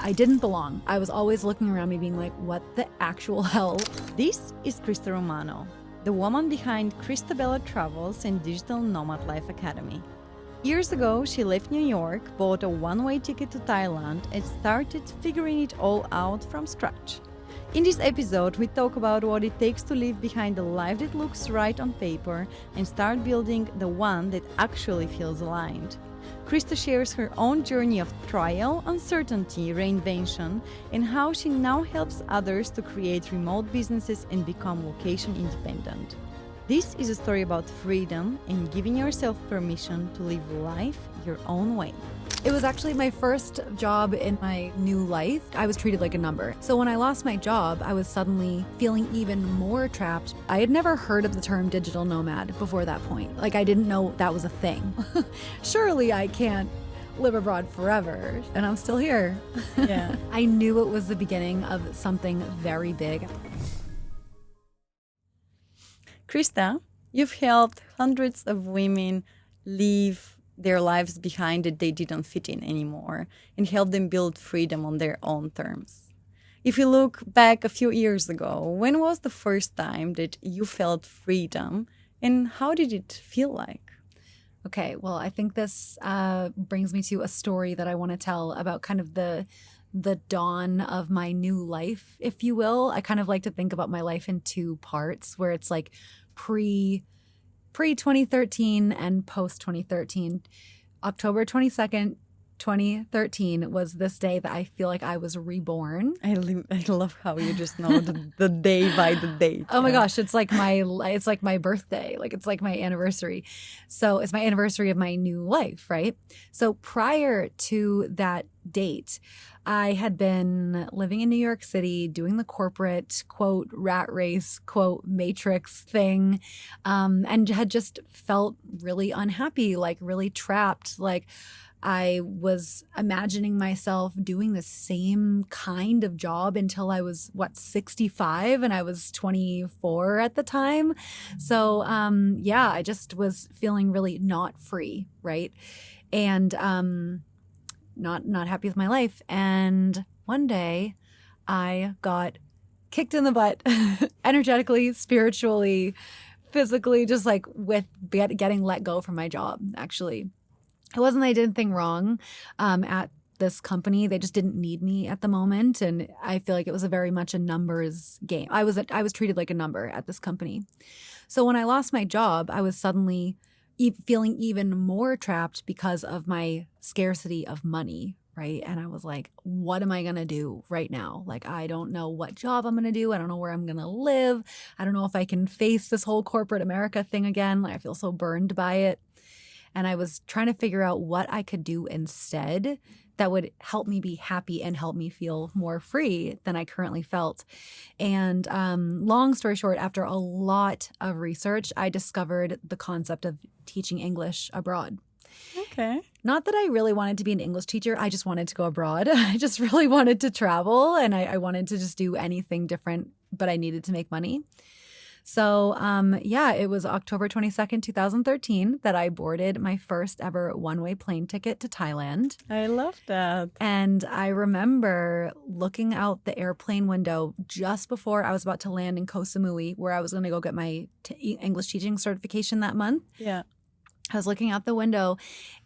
I didn't belong. I was always looking around me being like, what the actual hell? This is Christa Romano, the woman behind Christabella Travels and Digital Nomad Life Academy. Years ago, she left New York, bought a one-way ticket to Thailand, and started figuring it all out from scratch. In this episode, we talk about what it takes to leave behind the life that looks right on paper and start building the one that actually feels aligned. Christa shares her own journey of trial, uncertainty, reinvention, and how she now helps others to create remote businesses and become location independent. This is a story about freedom and giving yourself permission to live life your own way. It was actually my first job in my new life. I was treated like a number. So when I lost my job, I was suddenly feeling even more trapped. I had never heard of the term digital nomad before that point. Like, I didn't know that was a thing. Surely I can't live abroad forever, and I'm still here. Yeah. I knew it was the beginning of something very big. Christa, you've helped hundreds of women leave their lives behind that they didn't fit in anymore and help them build freedom on their own terms. If you look back a few years ago, when was the first time that you felt freedom and how did it feel like? Okay, well, I think this brings me to a story that I want to tell about kind of the dawn of my new life, if you will. I kind of like to think about my life in two parts, where it's like pre-2013 and post-2013. October 22nd, 2013 was this day that I feel like I was reborn. I love how you just know the day by the date. Oh my gosh, it's like my birthday. Like, it's like my anniversary. So it's my anniversary of my new life, right? So prior to that date, I had been living in New York City, doing the corporate, quote, rat race, quote, matrix thing, and had just felt really unhappy, like really trapped. Like, I was imagining myself doing the same kind of job until I was, 65, and I was 24 at the time. So, I just was feeling really not free, right? And not happy with my life. And one day I got kicked in the butt energetically, spiritually, physically, just like with getting let go from my job. Actually, it wasn't that I did anything wrong at this company. They just didn't need me at the moment. And I feel like it was very much a numbers game. I was treated like a number at this company. So when I lost my job, I was suddenly feeling even more trapped because of my scarcity of money, right? And I was like, what am I going to do right now? Like, I don't know what job I'm going to do. I don't know where I'm going to live. I don't know if I can face this whole corporate America thing again. Like, I feel so burned by it. And I was trying to figure out what I could do instead that would help me be happy and help me feel more free than I currently felt. And long story short, after a lot of research, I discovered the concept of teaching English abroad. Okay. Not that I really wanted to be an English teacher. I just wanted to go abroad. I just really wanted to travel, and I wanted to just do anything different, but I needed to make money. So, it was October 22nd, 2013 that I boarded my first ever one-way plane ticket to Thailand. I love that. And I remember looking out the airplane window just before I was about to land in Koh Samui, where I was going to go get my English teaching certification that month. Yeah. I was looking out the window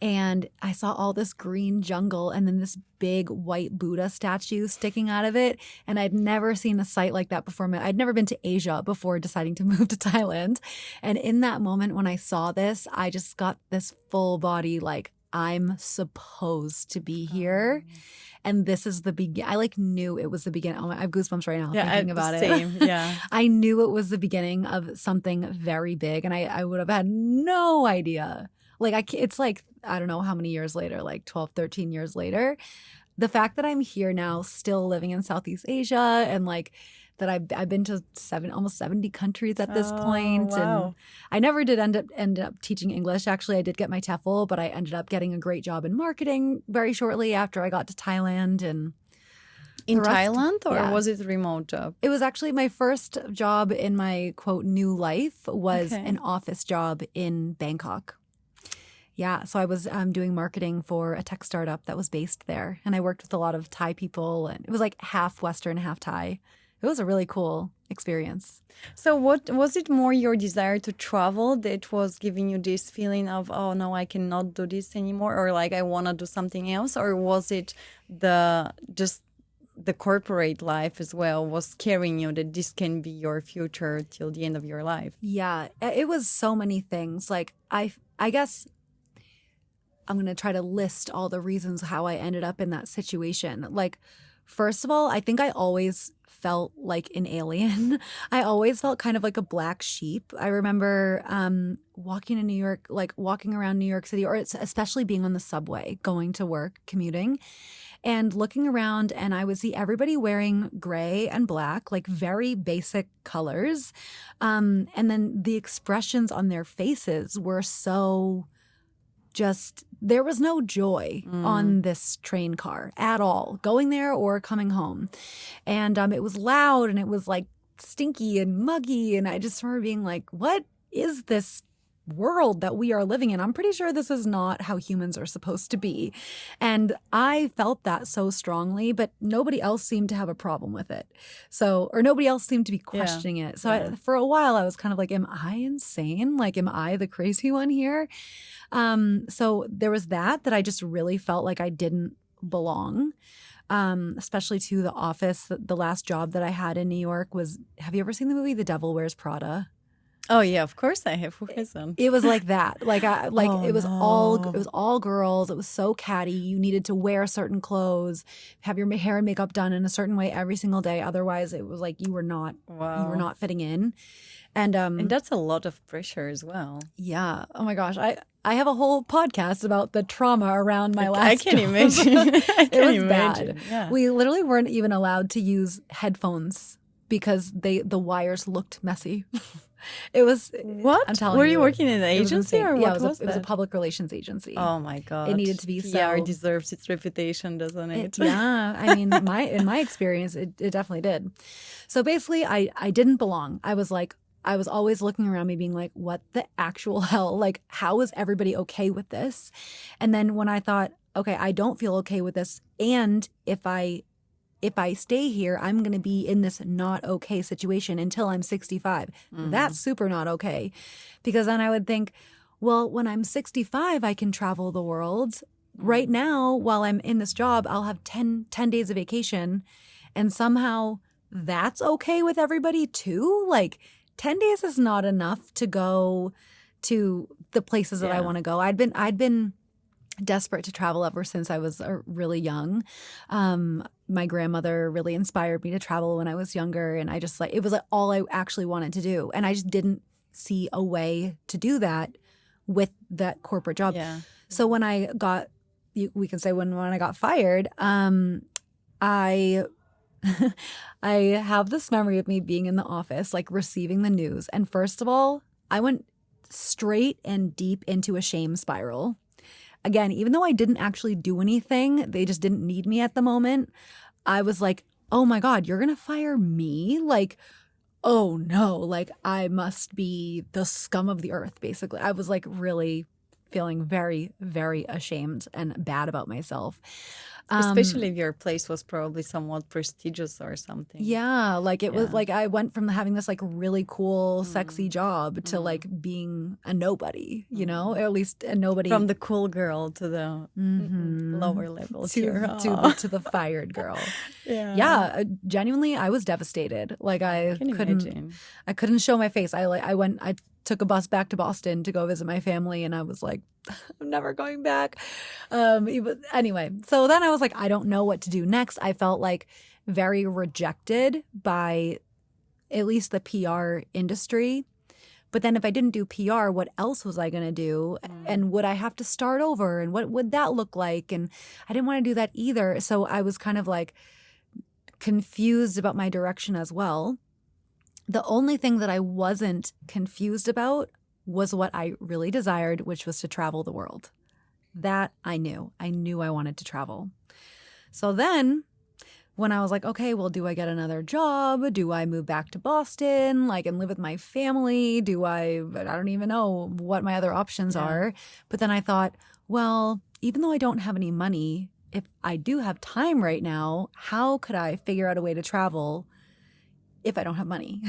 and I saw all this green jungle and then this big white Buddha statue sticking out of it. And I'd never seen a sight like that before. I'd never been to Asia before deciding to move to Thailand. And in that moment when I saw this, I just got this full body, like, I'm supposed to be here. And this is the beginning. I knew it was the beginning. Oh, I have goosebumps right now thinking about it. Same, yeah. I knew it was the beginning of something very big, and I would have had no idea. It's like, I don't know how many years later, like 12, 13 years later. The fact that I'm here now, still living in Southeast Asia, and like that I've been to almost 70 countries at this point. Wow. And I never did end up teaching English. Actually, I did get my TEFL, but I ended up getting a great job in marketing very shortly after I got to Thailand. And in Thailand, or was it a remote job? It was actually my first job in my, quote, new life was an office job in Bangkok. Yeah, so I was doing marketing for a tech startup that was based there, and I worked with a lot of Thai people, and it was like half Western, half Thai. It was a really cool experience. So what was it more your desire to travel that was giving you this feeling of, oh no, I cannot do this anymore, or like I want to do something else, or was it the corporate life as well was scaring you that this can be your future till the end of your life? Yeah, it was so many things. Like I guess I'm going to try to list all the reasons how I ended up in that situation. Like, first of all, I think I always felt like an alien. I always felt kind of like a black sheep. I remember walking in New York, like walking around New York City, or especially being on the subway, going to work, commuting, and looking around, and I would see everybody wearing gray and black, like very basic colors. And then the expressions on their faces were so just, there was no joy on this train car at all, going there or coming home. And it was loud and it was like stinky and muggy. And I just remember being like, what is this world that we are living in? I'm pretty sure this is not how humans are supposed to be. And I felt that so strongly, but nobody else seemed to have a problem with it. So, or nobody else seemed to be questioning it. So for a while I was kind of like, am I insane? Like, am I the crazy one here? So there was that I just really felt like I didn't belong. Especially to the office. The last job that I had in New York was, have you ever seen the movie The Devil Wears Prada? Oh yeah, of course I have. Who hasn't? It was like that. Like it was all girls. It was so catty. You needed to wear certain clothes, have your hair and makeup done in a certain way every single day. Otherwise, it was like you were not fitting in. And that's a lot of pressure as well. Yeah. Oh my gosh. I have a whole podcast about the trauma around my last I can job. imagine. It was bad. Yeah. We literally weren't even allowed to use headphones because the wires looked messy. It was what? I'm telling Were you, you working in an agency or what it was was a that? public relations agency. Oh my god! It needed to be PR so. deserves its reputation, doesn't it? Yeah, I mean, in my experience, it definitely did. So basically, I didn't belong. I was always looking around me being like, what the actual hell? Like, how is everybody okay with this? And then when I thought, okay, I don't feel okay with this, and if I stay here, I'm going to be in this not okay situation until I'm 65. That's super not okay. Because then I would think, well, when I'm 65, I can travel the world. Right now, while I'm in this job, I'll have 10 days of vacation. And somehow that's okay with everybody too. Like 10 days is not enough to go to the places that I want to go. I'd been desperate to travel ever since I was really young. My grandmother really inspired me to travel when I was younger, and I just like, it was like all I actually wanted to do, and I just didn't see a way to do that with that corporate job. Yeah. So when I got, we can say when I got fired, I I have this memory of me being in the office, like receiving the news, and first of all, I went straight and deep into a shame spiral. Again, even though I didn't actually do anything, they just didn't need me at the moment. I was like, oh my God, you're going to fire me? Like, oh no, like I must be the scum of the earth, basically. I was like really feeling very, very ashamed and bad about myself. Especially if your place was probably somewhat prestigious or something. Yeah, like it was like I went from having this like really cool, sexy job to like being a nobody, you know, or at least a nobody. From the cool girl to the lower level to the fired girl. Yeah, genuinely, I was devastated. Like I couldn't show my face. I took a bus back to Boston to go visit my family, and I was like, I'm never going back. Anyway, so then I was like, I don't know what to do next. I felt like very rejected by at least the PR industry. But then if I didn't do PR, what else was I going to do? And would I have to start over? And what would that look like? And I didn't want to do that either. So I was kind of like confused about my direction as well. The only thing that I wasn't confused about was what I really desired, which was to travel the world. That I knew. I knew I wanted to travel. So then when I was like, okay, well, do I get another job? Do I move back to Boston, like, and live with my family? I don't even know what my other options are. But then I thought, well, even though I don't have any money, if I do have time right now, how could I figure out a way to travel if I don't have money?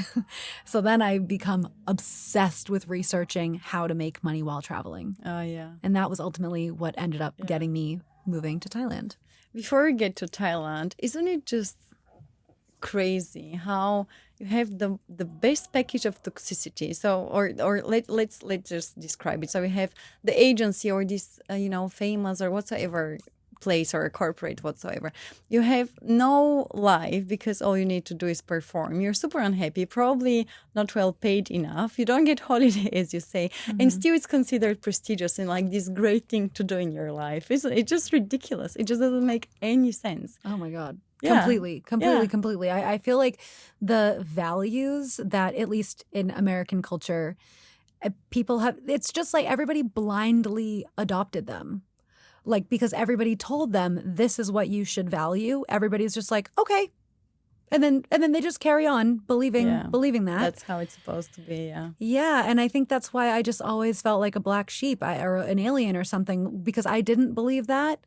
So then I become obsessed with researching how to make money while traveling. Oh, yeah. And that was ultimately what ended up getting me moving to Thailand. Before we get to Thailand, isn't it just crazy how you have the best package of toxicity? So, let's just describe it. So we have the agency or this, famous or whatsoever place or a corporate whatsoever. You have no life because all you need to do is perform. You're super unhappy, probably not well paid enough. You don't get holiday, as you say, and still it's considered prestigious and like this great thing to do in your life. It's just ridiculous. It just doesn't make any sense. Oh my God. Yeah. Completely. I feel like the values that, at least in American culture, people have, it's just like everybody blindly adopted them. Like, because everybody told them this is what you should value, everybody's just like, okay. And then they just carry on believing that. That's how it's supposed to be, yeah. Yeah, and I think that's why I just always felt like a black sheep or an alien or something, because I didn't believe that.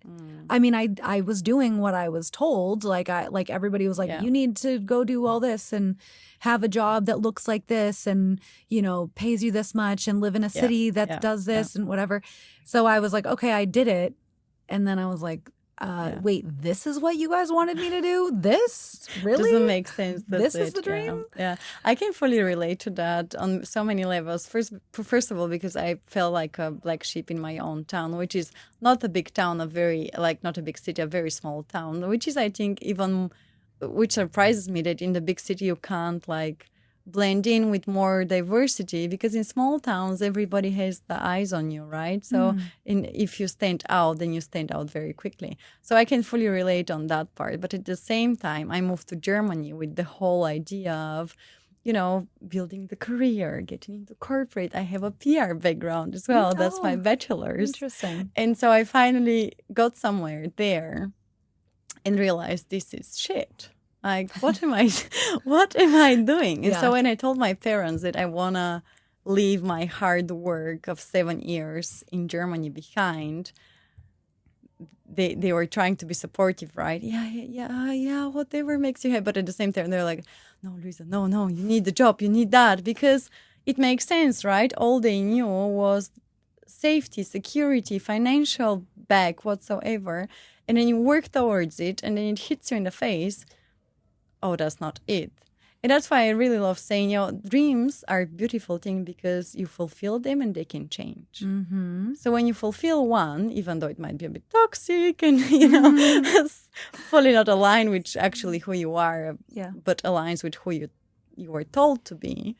I mean, I was doing what I was told. Like everybody was like, you need to go do all this and have a job that looks like this and, pays you this much and live in a city that does this and whatever. So I was like, okay, I did it. And then I was like, wait, this is what you guys wanted me to do? This? Really? Doesn't make sense. This is the dream? Yeah. I can fully relate to that on so many levels. First of all, because I felt like a black sheep in my own town, which is not a big town, not a big city, a very small town, which is, I think, which surprises me that in the big city you can't blend in with more diversity, because in small towns everybody has the eyes on you, right? So if you stand out, then you stand out very quickly. So I can fully relate on that part. But at the same time, I moved to Germany with the whole idea of, building the career, getting into corporate. I have a PR background as well. That's my bachelor's. Interesting. And so I finally got somewhere there and realized this is shit. Like, what am I doing? And so when I told my parents that I want to leave my hard work of 7 years in Germany behind, they were trying to be supportive, right? Yeah, whatever makes you happy. But at the same time, they're like, no, Luisa, no, you need the job, you need that, because it makes sense, right? All they knew was safety, security, financial back whatsoever. And then you work towards it, and then it hits you in the face. Oh, that's not it. And that's why I really love saying, dreams are a beautiful thing because you fulfill them and they can change. So when you fulfill one, even though it might be a bit toxic and, fully not aligned with actually who you are, but aligns with who you were told to be,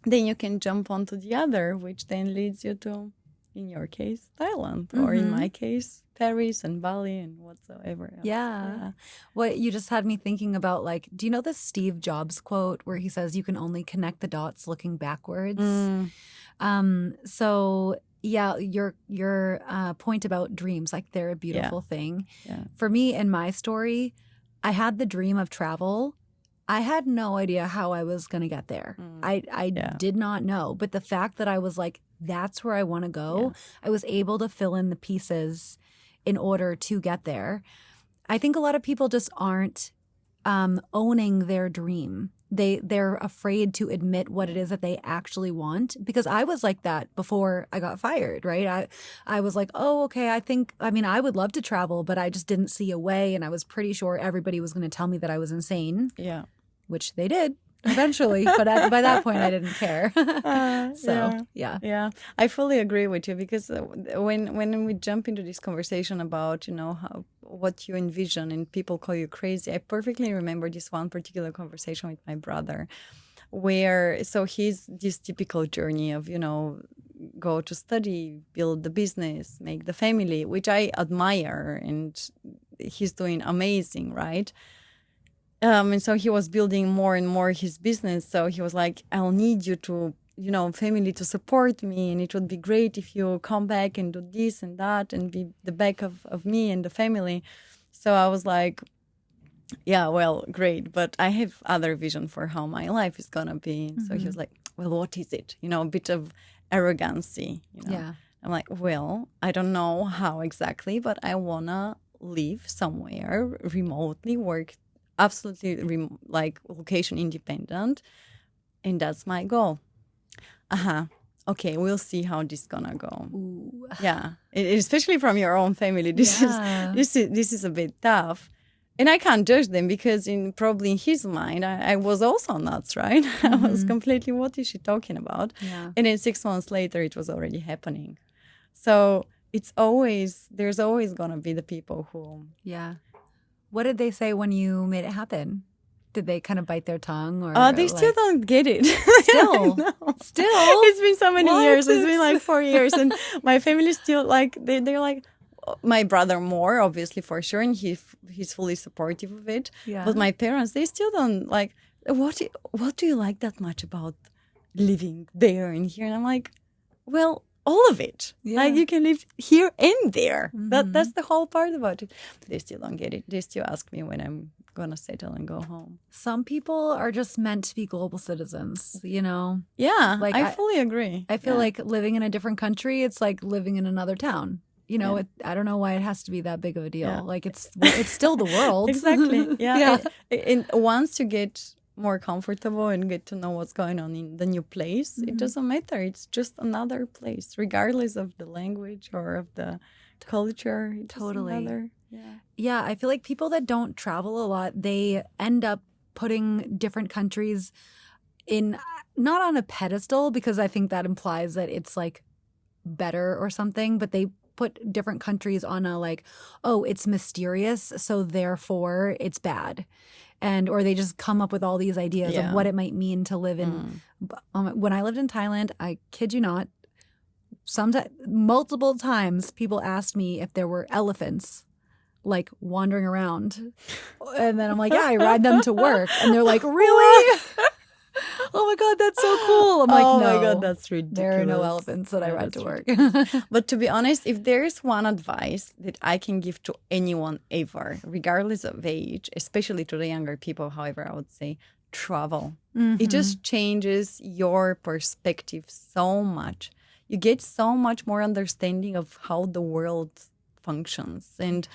then you can jump onto the other, which then leads you to, in your case, Thailand, or in my case, Paris and Bali and whatsoever else. Yeah. Well, you just had me thinking about, do you know the Steve Jobs quote where he says you can only connect the dots looking backwards? So yeah, your point about dreams, they're a beautiful thing. Yeah. For me, in my story, I had the dream of travel. I had no idea how I was going to get there. I did not know. But the fact that I was like, that's where I want to go, I was able to fill in the pieces in order to get there. I think a lot of people just aren't owning their dream. They're afraid to admit what it is that they actually want, because I was like that before I got fired, right? I was like, oh, okay, I would love to travel, but I just didn't see a way, and I was pretty sure everybody was going to tell me that I was insane. Yeah. Which they did eventually, but by that point I didn't care. Yeah. I fully agree with you, because when we jump into this conversation about what you envision and people call you crazy, I perfectly remember this one particular conversation with my brother, where he's this typical journey of go to study, build the business, make the family, which I admire, and he's doing amazing, right? And so he was building more and more his business. So he was like, I'll need you to, family to support me. And it would be great if you come back and do this and that and be the back of me and the family. So I was like, Yeah, well, great. But I have other vision for how my life is gonna be. And so he was like, well, what is it? A bit of arrogancy. Yeah. I'm like, well, I don't know how exactly, but I wanna live somewhere remotely, work absolutely like location independent, and that's my goal. Okay, we'll see how this gonna go. Ooh. Yeah, especially from your own family, Yeah. this is a bit tough, and I can't judge them because probably in his mind, I was also nuts, right? I was completely, what is she talking about? Yeah. And then 6 months later, it was already happening. So there's always gonna be the people who. Yeah. What did they say when you made it happen? Did they kind of bite their tongue or They still don't get it. Still? No. Still? It's been so many What? years. It's been like 4 years, and my family still like they're like, my brother more obviously for sure, and he's fully supportive of it. Yeah. But my parents, they still don't like. What do you like that much about living there and here? And I'm like, well, all of it. Yeah. Like you can live here and there. That's the whole part about it. They still don't get it. They still ask me when I'm gonna settle and go home. Some people are just meant to be global citizens, Yeah, Like, I fully agree. I feel like living in a different country, it's like living in another town. Yeah. I don't know why it has to be that big of a deal. Yeah. Like it's still the world. Exactly. Yeah. Yeah. And once you get more comfortable and get to know what's going on in the new place, it doesn't matter. It's just another place, regardless of the language or of the culture. It's just Totally. another. Yeah. Yeah, I feel like people that don't travel a lot, they end up putting different countries in not on a pedestal because I think that implies that it's like better or something, but they put different countries on a like, oh, it's mysterious, so therefore it's bad. Or they just come up with all these ideas of what it might mean to live in. When I lived in Thailand, I kid you not, multiple times people asked me if there were elephants like wandering around. And then I'm like, yeah, I ride them to work. And they're like, really? Oh my God, that's so cool. I'm like, oh no. my God, that's ridiculous. There are no elephants that I Yeah, ride to that's work. But to be honest, if there's one advice that I can give to anyone ever, regardless of age, especially to the younger people, however, I would say travel. It just changes your perspective so much. You get so much more understanding of how the world functions and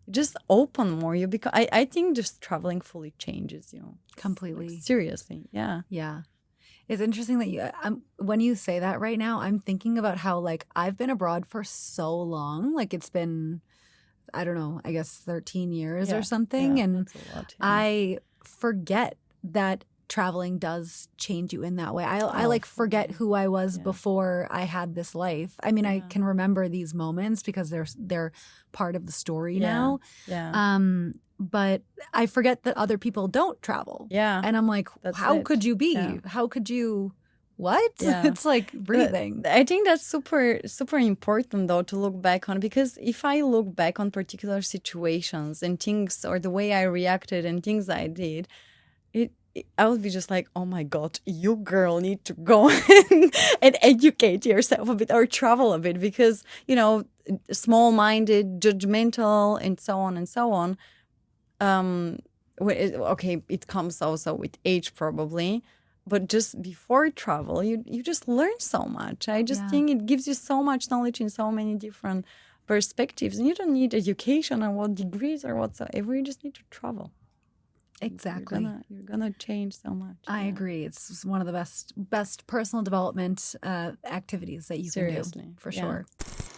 just open more. I think just traveling fully changes you. Completely. Like, seriously. Yeah. Yeah. It's interesting that when you say that right now, I'm thinking about how like I've been abroad for so long. Like it's been, I don't know, I guess 13 years or something. Yeah, And that's a lot, I forget that traveling does change you in that way. I like forget who I was before I had this life. I mean, I can remember these moments because they're part of the story now. Yeah. But I forget that other people don't travel. Yeah. And I'm like, how could you be? Yeah. How could you? What? Yeah. It's like breathing. I think that's super, super important though to look back on, because if I look back on particular situations and things or the way I reacted and things I did, I would be just like, oh my God, you girl need to go and educate yourself a bit or travel a bit because, small-minded, judgmental, and so on and so on. It comes also with age probably, but just before travel, you just learn so much. I just think it gives you so much knowledge in so many different perspectives, and you don't need education or what degrees or whatsoever. You just need to travel. Exactly. You're gonna change so much. I agree. It's one of the best personal development activities that you can do, for sure.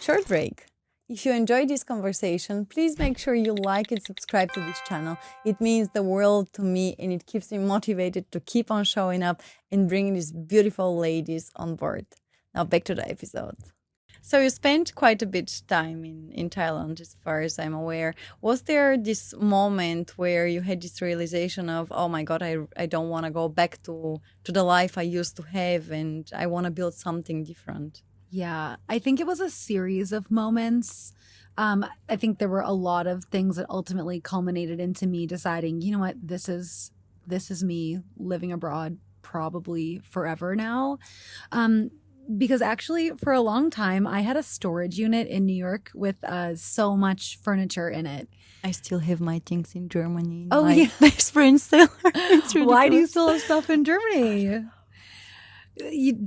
Short break. If you enjoyed this conversation, please make sure you like and subscribe to this channel. It means the world to me, and it keeps me motivated to keep on showing up and bringing these beautiful ladies on board. Now back to the episode. So you spent quite a bit of time in Thailand, as far as I'm aware. Was there this moment where you had this realization of, oh my God, I don't want to go back to the life I used to have, and I want to build something different? Yeah, I think it was a series of moments. I think there were a lot of things that ultimately culminated into me deciding, you know what, this is me living abroad probably forever now. because actually for a long time I had a storage unit in New York with so much furniture in it. I still have my things in Germany. Oh, My yeah. best friend still. It's ridiculous. Why do you still have stuff in Germany?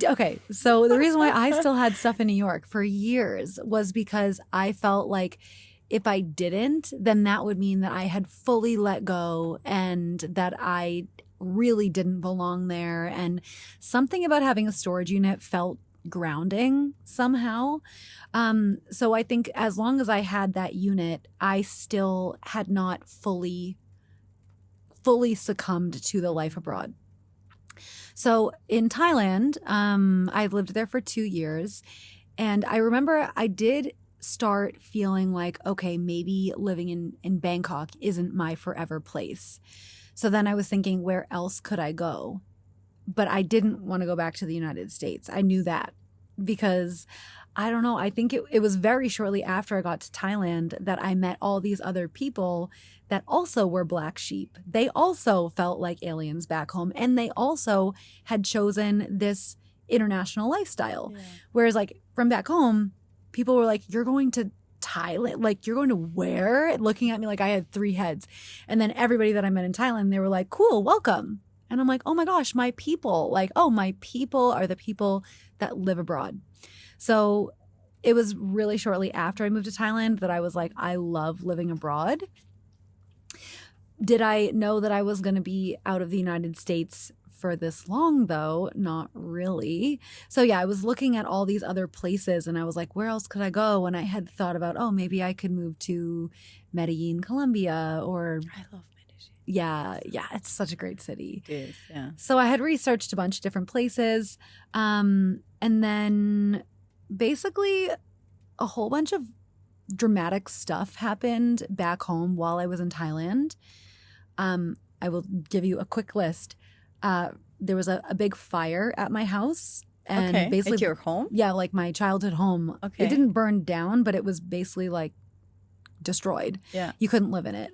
Okay, so the reason why I still had stuff in New York for years was because I felt like if I didn't, then that would mean that I had fully let go and that I really didn't belong there. And something about having a storage unit felt grounding somehow. So I think as long as I had that unit, I still had not fully succumbed to the life abroad. So in Thailand, I lived there for 2 years. And I remember I did start feeling like, okay, maybe living in Bangkok isn't my forever place. So then I was thinking, where else could I go? But I didn't want to go back to the United States. I knew that because I don't know. I think it was very shortly after I got to Thailand that I met all these other people that also were black sheep. They also felt like aliens back home, and they also had chosen this international lifestyle. Yeah. Whereas like from back home, people were like, you're going to Thailand? Like, you're going to where? Looking at me like I had 3 heads. And then everybody that I met in Thailand, they were like, cool, welcome. And I'm like, oh my gosh, my people. Like, oh, my people are the people that live abroad. So it was really shortly after I moved to Thailand that I was like, I love living abroad. Did I know that I was going to be out of the United States for this long, though? Not really. So yeah, I was looking at all these other places and I was like, where else could I go? And I had thought about, oh, maybe I could move to Medellin, Colombia, or I love Medellin. Yeah, it's such a great city. It is, yeah. So I had researched a bunch of different places. And then basically a whole bunch of dramatic stuff happened back home while I was in Thailand. I will give you a quick list. There was a big fire at my house. And basically, at your home? Yeah, like my childhood home. Okay. It didn't burn down, but it was basically like destroyed. Yeah. You couldn't live in it.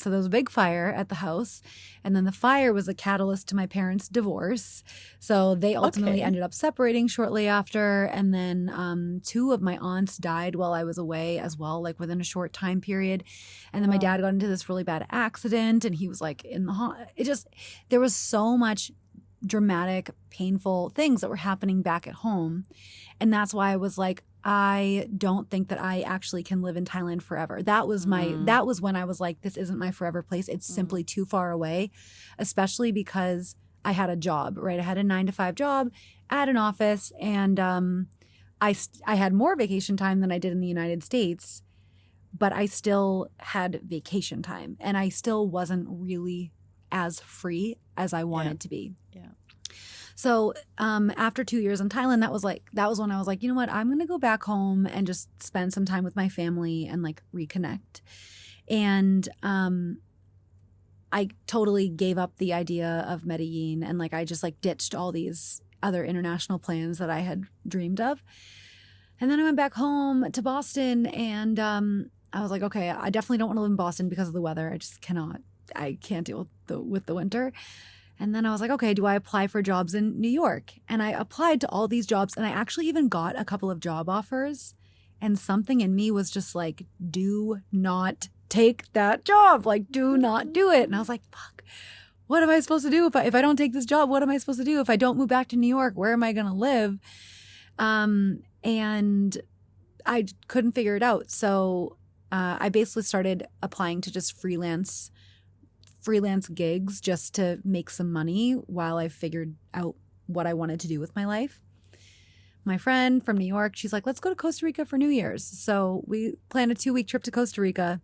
So there was a big fire at the house. And then the fire was a catalyst to my parents' divorce. So they ultimately ended up separating shortly after. And then 2 of my aunts died while I was away as well, like within a short time period. And then my dad got into this really bad accident and he was like in the there was so much dramatic, painful things that were happening back at home. And that's why I was like, I don't think that I actually can live in Thailand forever. That was that was when I was like, this isn't my forever place. It's simply too far away, especially because I had a job, right? I had a 9-to-5 job at an office, and I had more vacation time than I did in the United States, but I still had vacation time, and I still wasn't really as free as I wanted to be. Yeah. So after 2 years in Thailand, that was when I was like, you know what, I'm going to go back home and just spend some time with my family and like reconnect. And I totally gave up the idea of Medellin, and like I just like ditched all these other international plans that I had dreamed of. And then I went back home to Boston, and I was like, okay, I definitely don't want to live in Boston because of the weather. I just cannot. I can't deal with the winter. And then I was like, okay, do I apply for jobs in New York? And I applied to all these jobs, and I actually even got a couple of job offers. And something in me was just like, do not take that job. Like, do not do it. And I was like, fuck, what am I supposed to do if I don't take this job? What am I supposed to do if I don't move back to New York? Where am I going to live? And I couldn't figure it out. So I basically started applying to just freelance gigs just to make some money while I figured out what I wanted to do with my life. My friend from New York, she's like, let's go to Costa Rica for New Year's. So we planned a 2-week trip to Costa Rica.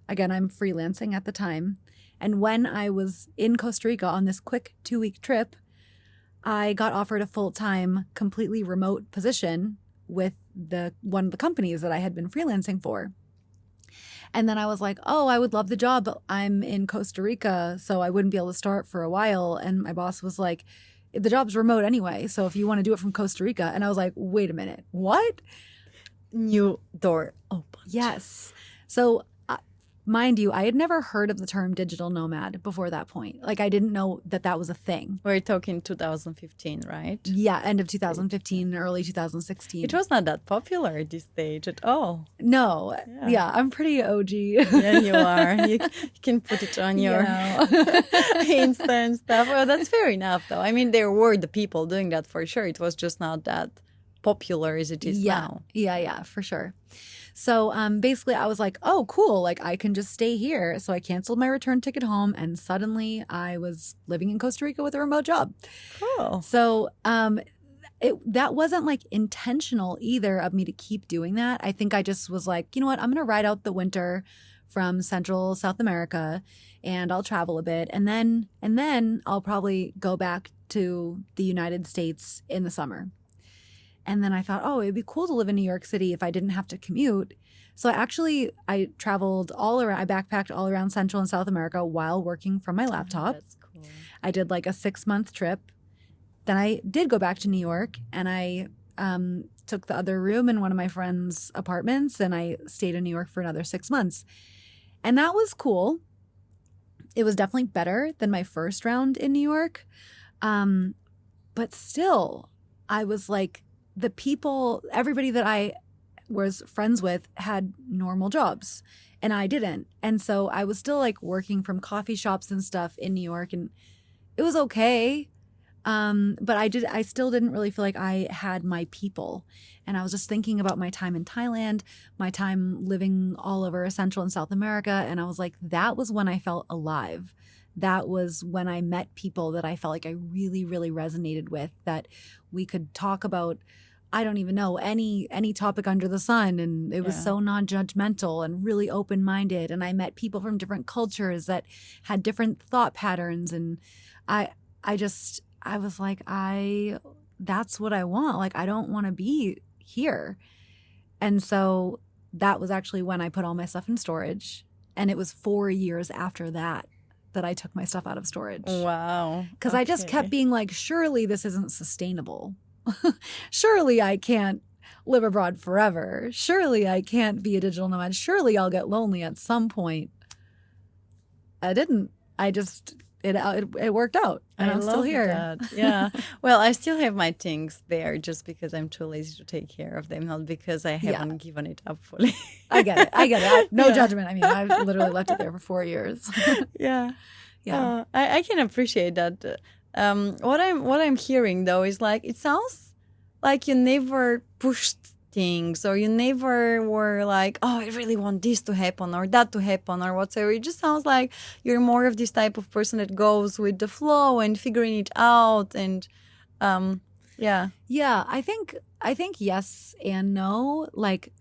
Again, I'm freelancing at the time. And when I was in Costa Rica on this quick 2-week trip, I got offered a full-time, completely remote position with one of the companies that I had been freelancing for. And then I was like, oh, I would love the job, but I'm in Costa Rica, so I wouldn't be able to start for a while. And my boss was like, the job's remote anyway, so if you want to do it from Costa Rica. And I was like, wait a minute, what? New door open. Yes. So mind you, I had never heard of the term digital nomad before that point. Like I didn't know that that was a thing. We're talking 2015, right? Yeah, end of 2015, early 2016. It was not that popular at this stage at all. No. Yeah, I'm pretty OG. Yeah, you are. You can put it on your Insta and stuff. Well, that's fair enough, though. I mean, there were the people doing that for sure. It was just not that popular as it is now. Yeah, for sure. So basically I was like, oh, cool. Like I can just stay here. So I canceled my return ticket home and suddenly I was living in Costa Rica with a remote job. Cool. So that wasn't like intentional either of me to keep doing that. I think I just was like, you know what? I'm going to ride out the winter from Central South America and I'll travel a bit. And then I'll probably go back to the United States in the summer. And then I thought, oh, it'd be cool to live in New York City if I didn't have to commute. So I traveled all around, I backpacked all around Central and South America while working from my laptop. That's cool. I did like a 6-month trip. Then I did go back to New York and I took the other room in one of my friend's apartments and I stayed in New York for another 6 months. And that was cool. It was definitely better than my first round in New York. But still, I was like, the people, everybody that I was friends with had normal jobs and I didn't. And so I was still like working from coffee shops and stuff in New York and it was okay. But I still didn't really feel like I had my people. And I was just thinking about my time in Thailand, my time living all over Central and South America. And I was like, that was when I felt alive. That was when I met people that I felt like I really, really resonated with, that we could talk about, I don't even know, any topic under the sun. And it was so non-judgmental and really open-minded. And I met people from different cultures that had different thought patterns. And I was like, that's what I want. Like, I don't want to be here. And so that was actually when I put all my stuff in storage. And it was 4 years after that I took my stuff out of storage. Wow. Because I just kept being like, surely this isn't sustainable. Surely I can't live abroad forever. Surely I can't be a digital nomad. Surely I'll get lonely at some point. I didn't. It worked out. And I'm still here. That. Yeah. Well, I still have my things there just because I'm too lazy to take care of them, not because I haven't given it up fully. I get it. No judgment. I mean, I've literally left it there for 4 years. Yeah. I can appreciate that. What I'm hearing though is like, it sounds like you never pushed things, or you never were like, oh, I really want this to happen or that to happen or whatsoever. It just sounds like you're more of this type of person that goes with the flow and figuring it out. And yeah, I think yes and no. Like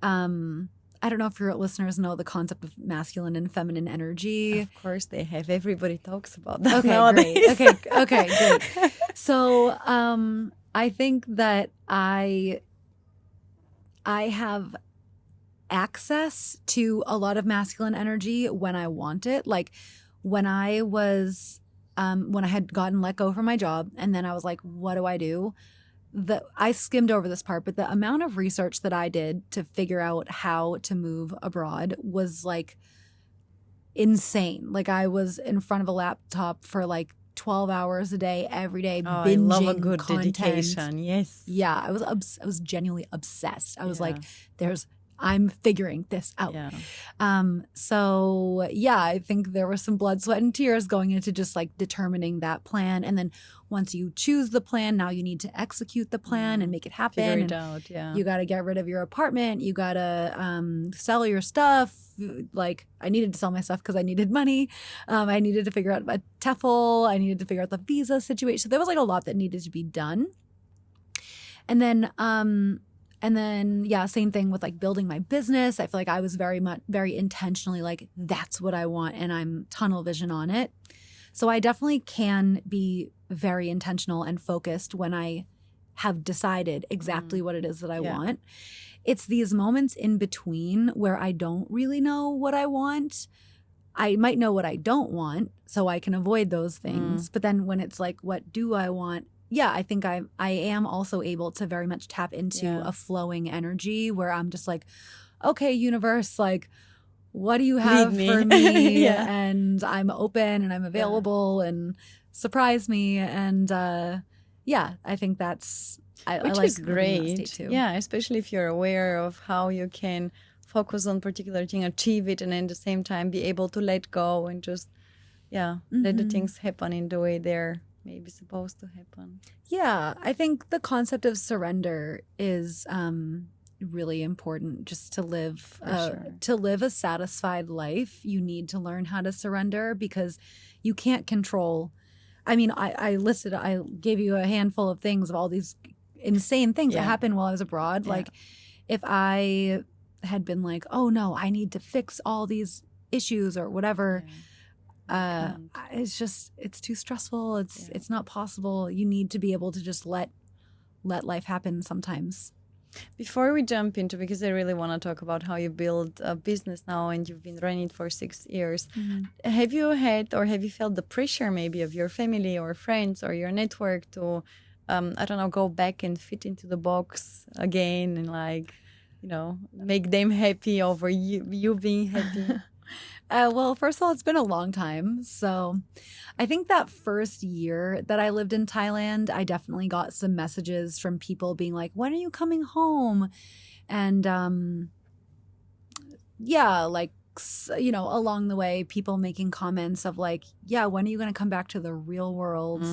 I don't know if your listeners know the concept of masculine and feminine energy. Of course they have. Everybody talks about that okay, nowadays. Great. Okay, great. So I think that I have access to a lot of masculine energy when I want it. Like when I had gotten let go from my job and then I was like, what do I do? I skimmed over this part, but the amount of research that I did to figure out how to move abroad was like insane. Like I was in front of a laptop for like 12 hours a day, every day, binging I love a good content. dedication. Yes. Yeah, I was genuinely obsessed. I was like, I'm figuring this out. Yeah. So yeah, I think there was some blood, sweat, and tears going into just like determining that plan. And then once you choose the plan, now you need to execute the plan and make it happen. Figure it out, yeah. You got to get rid of your apartment. You got to sell your stuff. Like I needed to sell my stuff because I needed money. I needed to figure out a TEFL. I needed to figure out the visa situation. So there was like a lot that needed to be done. And then same thing with like building my business. I feel like I was very intentionally like, that's what I want. And I'm tunnel vision on it. So I definitely can be very intentional and focused when I have decided exactly what it is that I want. It's these moments in between where I don't really know what I want. I might know what I don't want, so I can avoid those things. But then when it's like, what do I want? Yeah, I think I am also able to very much tap into a flowing energy where I'm just like, okay, universe, like, what do you have me. for me? Yeah. And I'm open and I'm available and surprise me. And I think that's, I Which like is living in that state great. too. Yeah, especially if you're aware of how you can focus on particular thing, achieve it, and at the same time be able to let go and just, let the things happen in the way they're maybe supposed to happen. Yeah, I think the concept of surrender is really important. Just to live a satisfied life, you need to learn how to surrender because you can't control. I mean, I gave you a handful of things of all these insane things that happened while I was abroad. Like if I had been like, oh no, I need to fix all these issues or whatever. It's too stressful. It's not possible. You need to be able to just let life happen sometimes. Before we jump into, because I really want to talk about how you build a business now and you've been running it for 6 years, have you had or have you felt the pressure maybe of your family or friends or your network to, I don't know, go back and fit into the box again and make them happy over you being happy? Well, first of all, it's been a long time. So I think that first year that I lived in Thailand, I definitely got some messages from people being like, when are you coming home? And along the way, people making comments of like, yeah, when are you going to come back to the real world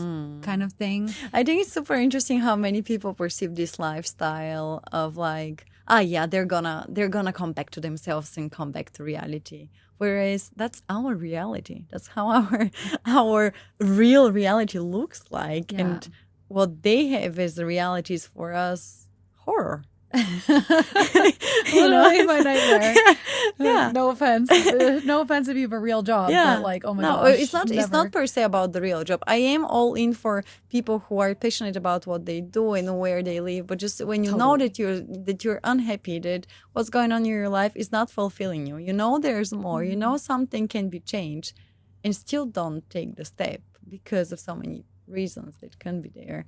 kind of thing? I think it's super interesting how many people perceive this lifestyle of like, they're gonna come back to themselves and come back to reality. Whereas that's our reality. That's how our real reality looks like. Yeah. And what they have as the reality is for us horror. Literally my nightmare. Yeah. No offense. No offense if you have a real job. Yeah. But like, oh my no, gosh. it's not per se about the real job. I am all in for people who are passionate about what they do and where they live. But just when you know that you're unhappy, that what's going on in your life is not fulfilling you. You know there's more. You know something can be changed, and still don't take the step because of so many reasons that can be there.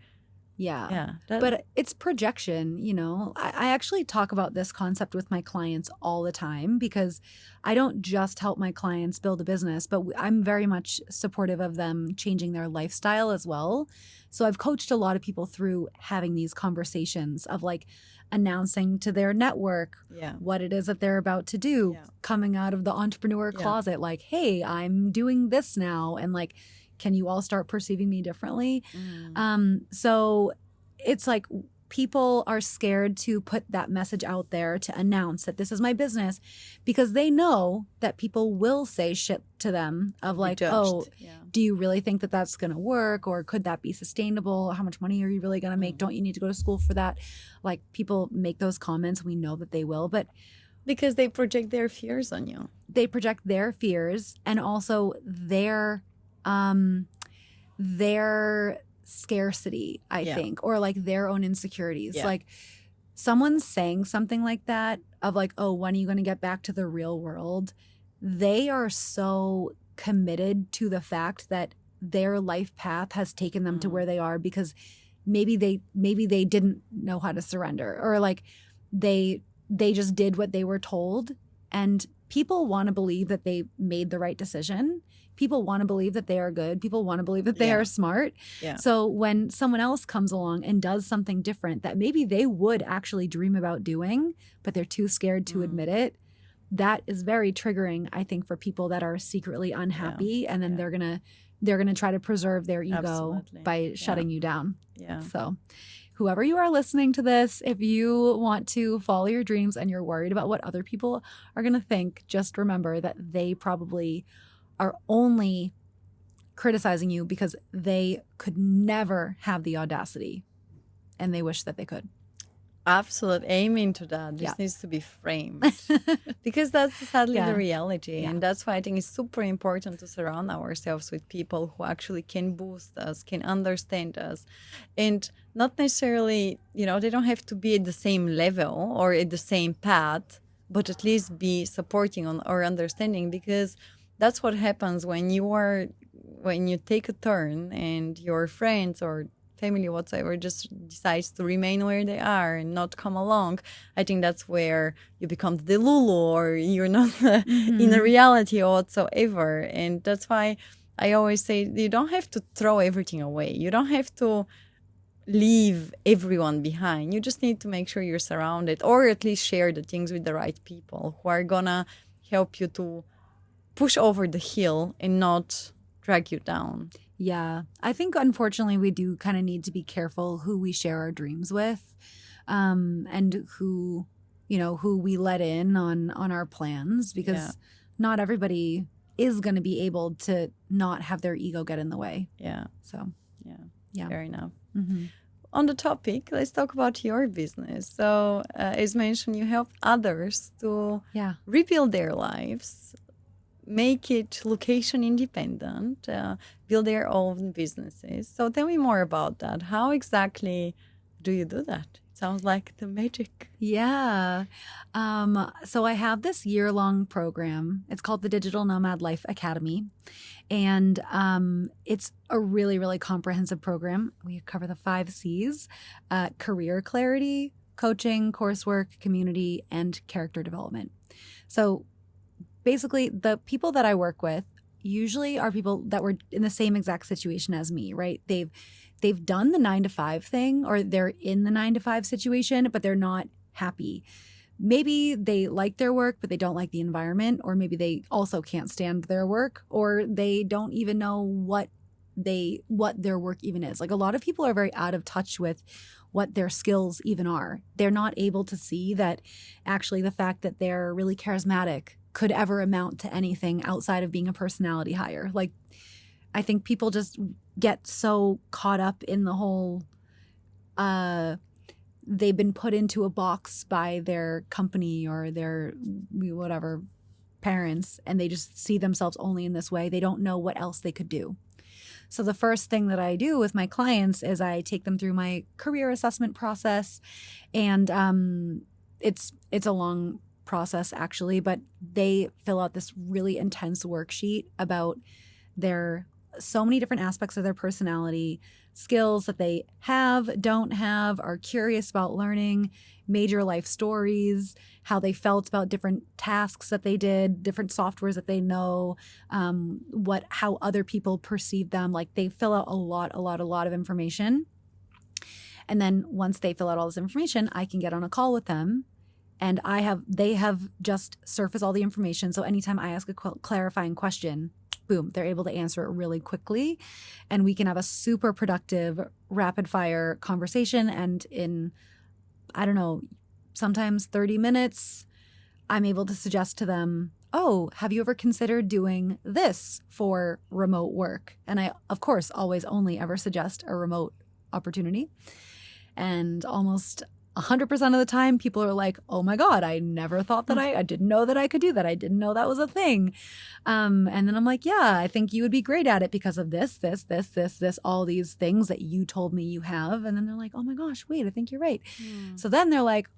Yeah. But it's projection, I actually talk about this concept with my clients all the time because I don't just help my clients build a business, but I'm very much supportive of them changing their lifestyle as well. So I've coached a lot of people through having these conversations of like announcing to their network what it is that they're about to do, coming out of the entrepreneur closet, like, hey, I'm doing this now. And like, can you all start perceiving me differently? So it's like people are scared to put that message out there to announce that this is my business because they know that people will say shit to them of like, do you really think that that's going to work? Or could that be sustainable? How much money are you really going to make? Don't you need to go to school for that? Like people make those comments. We know that they will, but because they project their fears on you. They project their fears and also their scarcity, I think, or like their own insecurities. Like someone's saying something like that of like, oh, when are you going to get back to the real world? They are so committed to the fact that their life path has taken them to where they are because maybe they didn't know how to surrender or like they just did what they were told. And people want to believe that they made the right decision. People want to believe that they are good. People want to believe that they are smart. Yeah. So when someone else comes along and does something different that maybe they would actually dream about doing, but they're too scared to admit it, that is very triggering, I think, for people that are secretly unhappy. And then they're gonna try to preserve their ego by shutting you down. Yeah. So whoever you are listening to this, if you want to follow your dreams and you're worried about what other people are going to think, just remember that they probably are only criticizing you because they could never have the audacity and they wish that they could. Absolute amen to that. This needs to be framed because that's sadly the reality. And that's why I think it's super important to surround ourselves with people who actually can boost us, can understand us. And not necessarily, they don't have to be at the same level or at the same path, but at least be supporting on or understanding, because that's what happens when you take a turn and your friends or family whatsoever just decides to remain where they are and not come along, I think that's where you become the Lulu, or you're not in a reality whatsoever. And that's why I always say you don't have to throw everything away. You don't have to leave everyone behind. You just need to make sure you're surrounded, or at least share the things with the right people who are gonna help you to push over the hill and not drag you down. Yeah. I think unfortunately we do kind of need to be careful who we share our dreams with, and who we let in on our plans, because not everybody is going to be able to not have their ego get in the way. Yeah. So, yeah. Fair enough. Mm-hmm. On the topic, let's talk about your business. So, as mentioned, you help others to rebuild their lives, make it location independent, build their own businesses. So tell me more about that. How exactly do you do that? It sounds like the magic. Yeah. So I have this year-long program. It's called the Digital Nomad Life Academy. And it's a really, really comprehensive program. We cover the 5 C's: career clarity, coaching, coursework, community, and character development. So basically, the people that I work with usually are people that were in the same exact situation as me, right? They've done the 9-to-5 thing, or they're in the 9-to-5 situation, but they're not happy. Maybe they like their work, but they don't like the environment, or maybe they also can't stand their work, or they don't even know what their work even is. Like, a lot of people are very out of touch with what their skills even are. They're not able to see that actually the fact that they're really charismatic could ever amount to anything outside of being a personality hire. Like, I think people just get so caught up in the whole, they've been put into a box by their company or their whatever parents, and they just see themselves only in this way. They don't know what else they could do. So the first thing that I do with my clients is I take them through my career assessment process, and it's a long process actually, but they fill out this really intense worksheet about so many different aspects of their personality, skills that they don't have, are curious about learning, major life stories, how they felt about different tasks that they did, different softwares that they know, how other people perceive them. Like, they fill out a lot of information. And then once they fill out all this information, I can get on a call with them. And they have just surfaced all the information. So anytime I ask a clarifying question, boom, they're able to answer it really quickly. And we can have a super productive, rapid fire conversation. And in, I don't know, sometimes 30 minutes, I'm able to suggest to them, oh, have you ever considered doing this for remote work? And I, of course, always only ever suggest a remote opportunity. And almost 100% of the time, people are like, oh my God, I never thought that I didn't know that I could do that. I didn't know that was a thing. And then I'm like, yeah, I think you would be great at it because of this, all these things that you told me you have. And then they're like, oh my gosh, wait, I think you're right. So then they're like,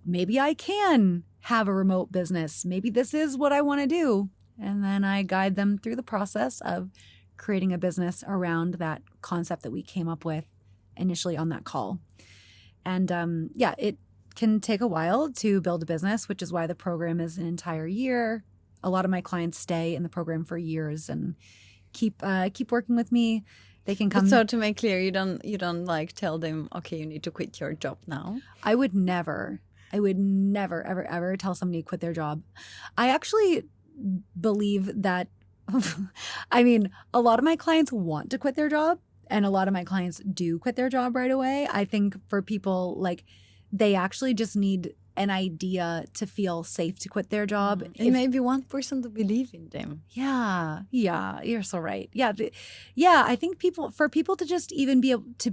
maybe I can have a remote business. Maybe this is what I want to do. And then I guide them through the process of creating a business around that concept that we came up with initially on that call. And it can take a while to build a business, which is why the program is an entire year. A lot of my clients stay in the program for years and keep working with me. They can come. So to make clear, you don't like tell them, okay, you need to quit your job now. I would never, ever, ever tell somebody to quit their job. I actually believe that, I mean, a lot of my clients want to quit their job. And a lot of my clients do quit their job right away. I think for people, like, they actually just need an idea to feel safe to quit their job. And maybe one person to believe in them. Yeah, you're so right. Yeah, I think for people to just even be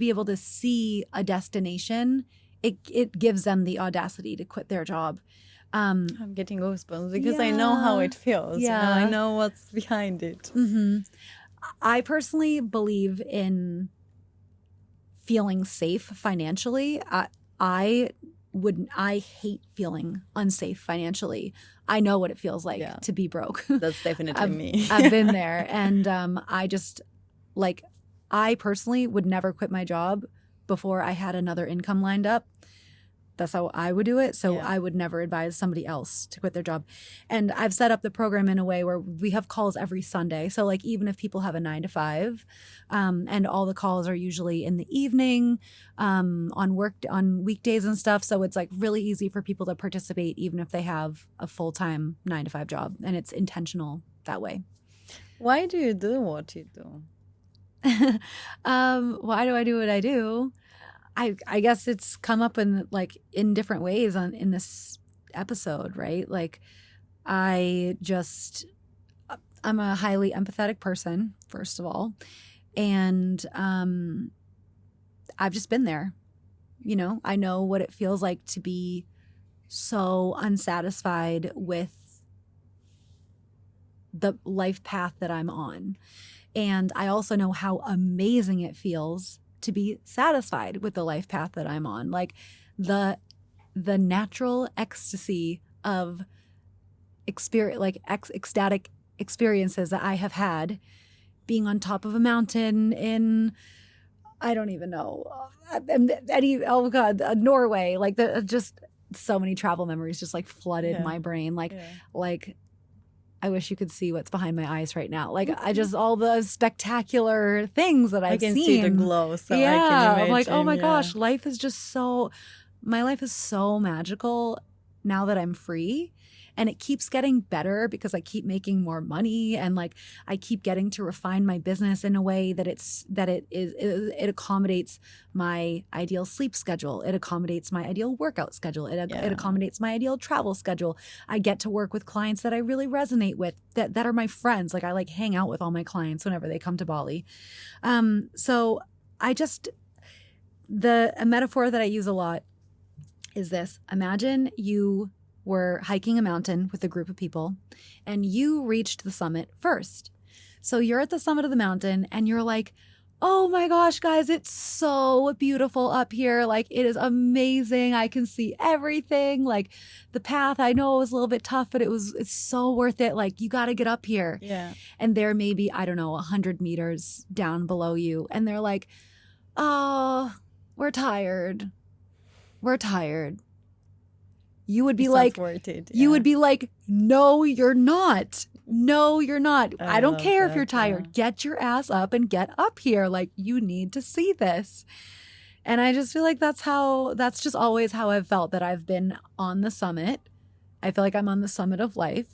able to see a destination, it gives them the audacity to quit their job. I'm getting goosebumps because I know how it feels. Yeah. I know what's behind it. Mm-hmm. I personally believe in feeling safe financially. I hate feeling unsafe financially. I know what it feels like to be broke. That's definitely me. I've been there. And I personally would never quit my job before I had another income lined up. That's how I would do it. So Yeah. I would never advise somebody else to quit their job. And I've set up the program in a way where we have calls every Sunday. So like even if people have a 9 to 5, and all the calls are usually in the evening, on weekdays and stuff. So it's like really easy for people to participate even if they have a full-time 9 to 5 job, and it's intentional that way. Why do you do what you do? Why do I do what I do? I guess it's come up in different ways in this episode, right? Like I'm a highly empathetic person, first of all. And I've just been there. You know, I know what it feels like to be so unsatisfied with the life path that I'm on. And I also know how amazing it feels to be satisfied with the life path that I'm on. Like the natural ecstasy of ecstatic experiences that I have had being on top of a mountain in, I don't even know, Norway. Like just so many travel memories just like flooded my brain. Like I wish you could see what's behind my eyes right now. Like I just all the spectacular things that I've seen. I can see the glow. So yeah, I can imagine, I'm like, oh my gosh, life is my life is so magical now that I'm free. And it keeps getting better because I keep making more money, and like I keep getting to refine my business in a way that it accommodates my ideal sleep schedule. It accommodates my ideal workout schedule. It accommodates my ideal travel schedule. I get to work with clients that I really resonate with, that are my friends. Like I like hang out with all my clients whenever they come to Bali. So a metaphor that I use a lot is this. Imagine you were hiking a mountain with a group of people and you reached the summit first. So you're at the summit of the mountain and you're like, oh my gosh, guys, it's so beautiful up here. Like it is amazing. I can see everything. Like the path, I know it was a little bit tough, but it's so worth it. Like you got to get up here. Yeah. And they're maybe, I don't know, 100 meters down below you. And they're like, oh, we're tired. We're tired. You would be like, worth it. You would be like, no, you're not. No, you're not. I don't care if you're tired. Yeah. Get your ass up and get up here. Like you need to see this. And I just feel like that's just always how I've felt, that I've been on the summit. I feel like I'm on the summit of life.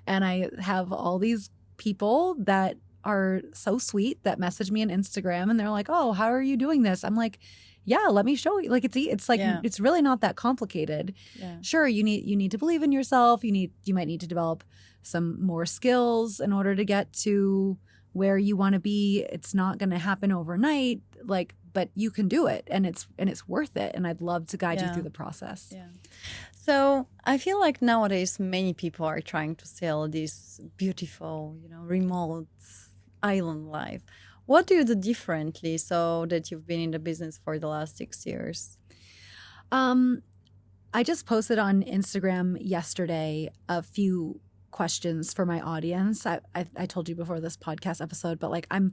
And I have all these people that are so sweet that message me on Instagram and they're like, oh, how are you doing this? I'm like, yeah, let me show you. Like it's like it's really not that complicated. Yeah. Sure, you need to believe in yourself. You might need to develop some more skills in order to get to where you want to be. It's not going to happen overnight, but you can do it, and it's worth it. And I'd love to guide you through the process. Yeah. So I feel like nowadays many people are trying to sell this beautiful, remote island life. What do you do differently so that you've been in the business for the last 6 years? I just posted on Instagram yesterday a few questions for my audience. I told you before this podcast episode, but like I'm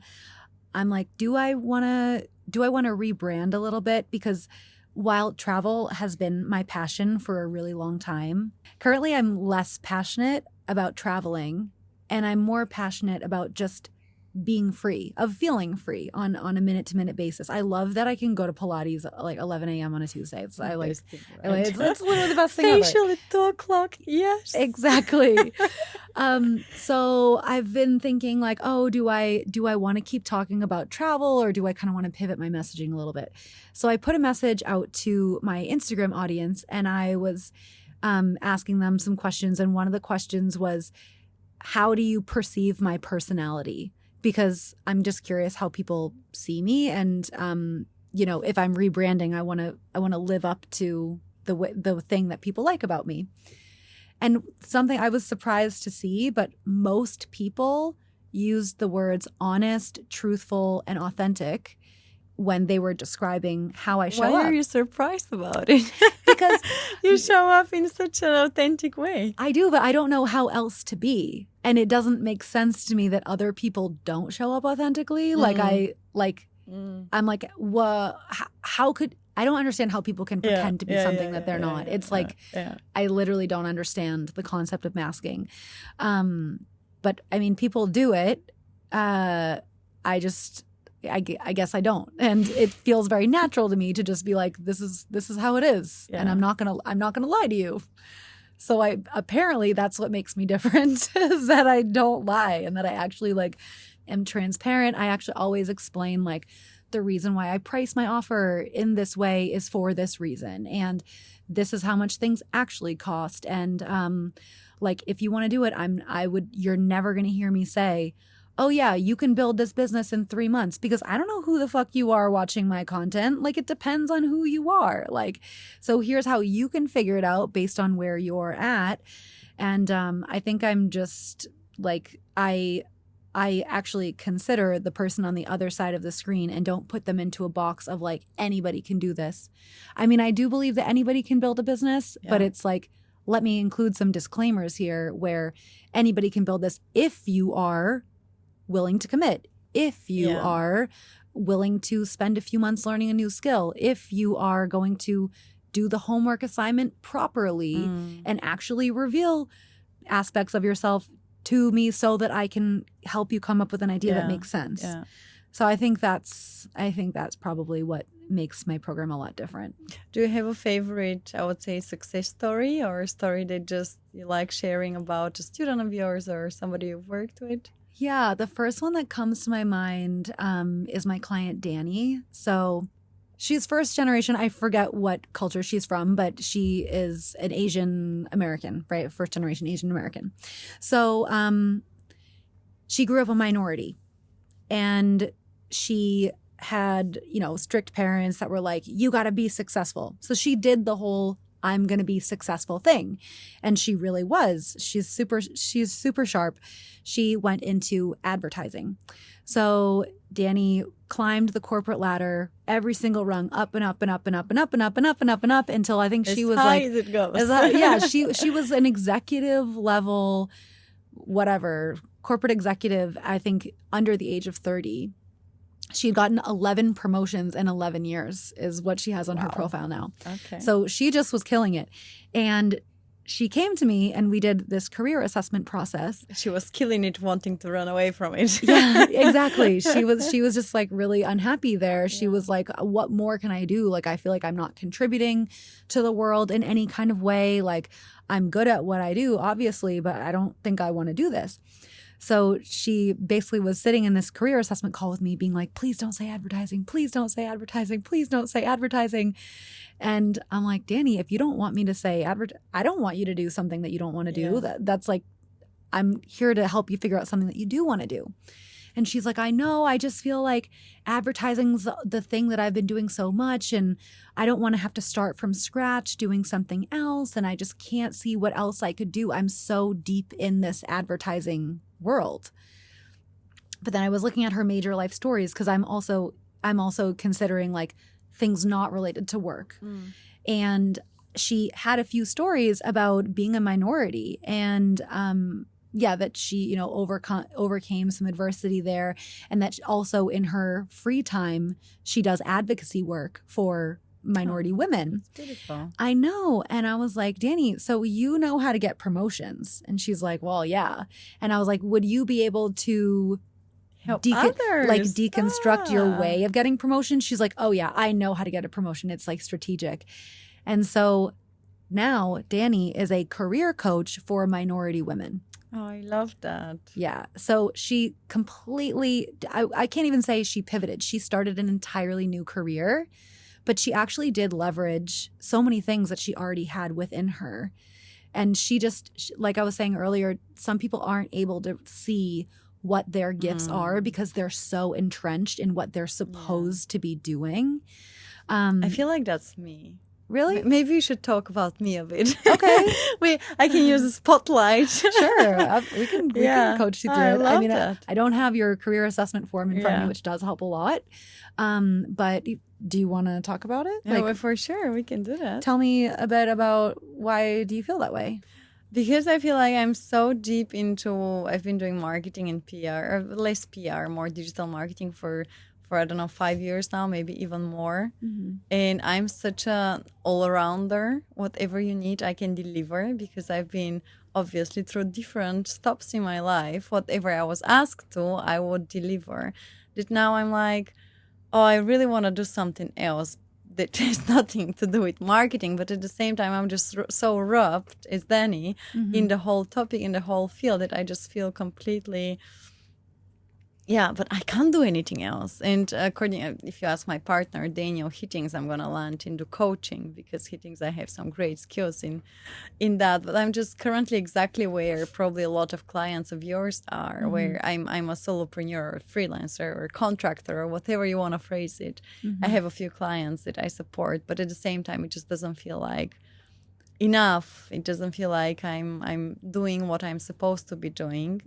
like, do I want to rebrand a little bit? Because while travel has been my passion for a really long time, currently I'm less passionate about traveling, and I'm more passionate about just being free, of feeling free on a minute-to-minute basis. I love that I can go to Pilates at like 11 a.m. on a Tuesday. It's literally the best thing ever. Facial at 2:00. Yes. Exactly. So I've been thinking like, oh, do I want to keep talking about travel, or do I kind of want to pivot my messaging a little bit? So I put a message out to my Instagram audience, and I was asking them some questions. And one of the questions was, how do you perceive my personality? Because I'm just curious how people see me, and if I'm rebranding, I want to live up to the thing that people like about me. And something I was surprised to see, but most people used the words honest, truthful, and authentic when they were describing how I show up. Why are you surprised about it? Because you show up in such an authentic way. I do, but I don't know how else to be. And it doesn't make sense to me that other people don't show up authentically. I'm like, how could, I don't understand how people can pretend to be something that they're not. It's like, I literally don't understand the concept of masking. But I mean, people do it. I guess I don't. And it feels very natural to me to just be like, this is how it is. And I'm not gonna lie to you. So apparently that's what makes me different is that I don't lie and that I actually like am transparent. I actually always explain like the reason why I price my offer in this way is for this reason. And this is how much things actually cost. And like if you want to do it, you're never going to hear me say, oh yeah, you can build this business in 3 months, because I don't know who the fuck you are watching my content. Like it depends on who you are. Like, so here's how you can figure it out based on where you're at. And I think I'm just like, I actually consider the person on the other side of the screen and don't put them into a box of like, anybody can do this. I mean, I do believe that anybody can build a business, but it's like, let me include some disclaimers here where anybody can build this if you are willing to commit, if you are willing to spend a few months learning a new skill, if you are going to do the homework assignment properly and actually reveal aspects of yourself to me so that I can help you come up with an idea that makes sense. Yeah. So I think that's probably what makes my program a lot different. Do you have a favorite, I would say, success story or a story that just you like sharing about a student of yours or somebody you've worked with? Yeah, the first one that comes to my mind is my client, Danny. So she's first generation. I forget what culture she's from, but she is an Asian American, right? First generation Asian American. So she grew up a minority, and she had, strict parents that were like, you got to be successful. So she did the whole I'm going to be successful thing. And she really was. She's super sharp. She went into advertising. So Danny climbed the corporate ladder, every single rung, up and up and up and up and up and up and up and up and up until I think she was like, as it goes. she was an executive level, whatever, corporate executive, I think under the age of 30. She had gotten 11 promotions in 11 years is what she has on her profile now. Okay. So she just was killing it. And she came to me and we did this career assessment process. She was killing it, wanting to run away from it. Yeah, exactly. She was just like really unhappy there. She was like, what more can I do? Like, I feel like I'm not contributing to the world in any kind of way. Like, I'm good at what I do, obviously, but I don't think I want to do this. So she basically was sitting in this career assessment call with me being like, please don't say advertising. Please don't say advertising. Please don't say advertising. And I'm like, Danny, if you don't want me to say I don't want you to do something that you don't want to do. That's like, I'm here to help you figure out something that you do want to do. And she's like, I know, I just feel like advertising's the thing that I've been doing so much, and I don't want to have to start from scratch doing something else, and I just can't see what else I could do. I'm so deep in this advertising world. But then I was looking at her major life stories because I'm also considering like things not related to work. And she had a few stories about being a minority and that she, overcame some adversity there, and that also in her free time, she does advocacy work for minority women. That's beautiful. I know. And I was like, Danny, so you know how to get promotions? And she's like, well, yeah. And I was like, would you be able to help others? Like deconstruct your way of getting promotion? She's like, oh yeah, I know how to get a promotion. It's like strategic. And so now Danny is a career coach for minority women. Oh, I love that. Yeah. So she completely, I can't even say she pivoted. She started an entirely new career, but she actually did leverage so many things that she already had within her. And she just, like I was saying earlier, some people aren't able to see what their gifts are because they're so entrenched in what they're supposed to be doing. I feel like that's me. Really? Maybe we should talk about me a bit. Okay. I can use a spotlight. Sure. We can coach you through it. I mean, that. I don't have your career assessment form in front of me, which does help a lot. But do you want to talk about it? Yeah, for sure. We can do that. Tell me a bit about why do you feel that way? Because I feel like I'm so deep into, I've been doing marketing and PR, or less PR, more digital marketing for for, I don't know, 5 years now, maybe even more. Mm-hmm. And I'm such a all-arounder. Whatever you need, I can deliver, because I've been obviously through different stops in my life. Whatever I was asked to, I would deliver. That now I'm like, oh, I really want to do something else that has nothing to do with marketing. But at the same time, I'm just so wrapped as Danny in the whole topic, in the whole field, that I just feel completely... Yeah, but I can't do anything else. And if you ask my partner, Daniel Hittings, I'm going to land into coaching, because Hittings, I have some great skills in that. But I'm just currently exactly where probably a lot of clients of yours are, where I'm a solopreneur or freelancer or contractor or whatever you want to phrase it. I have a few clients that I support, but at the same time, it just doesn't feel like enough. It doesn't feel like I'm doing what I'm supposed to be doing.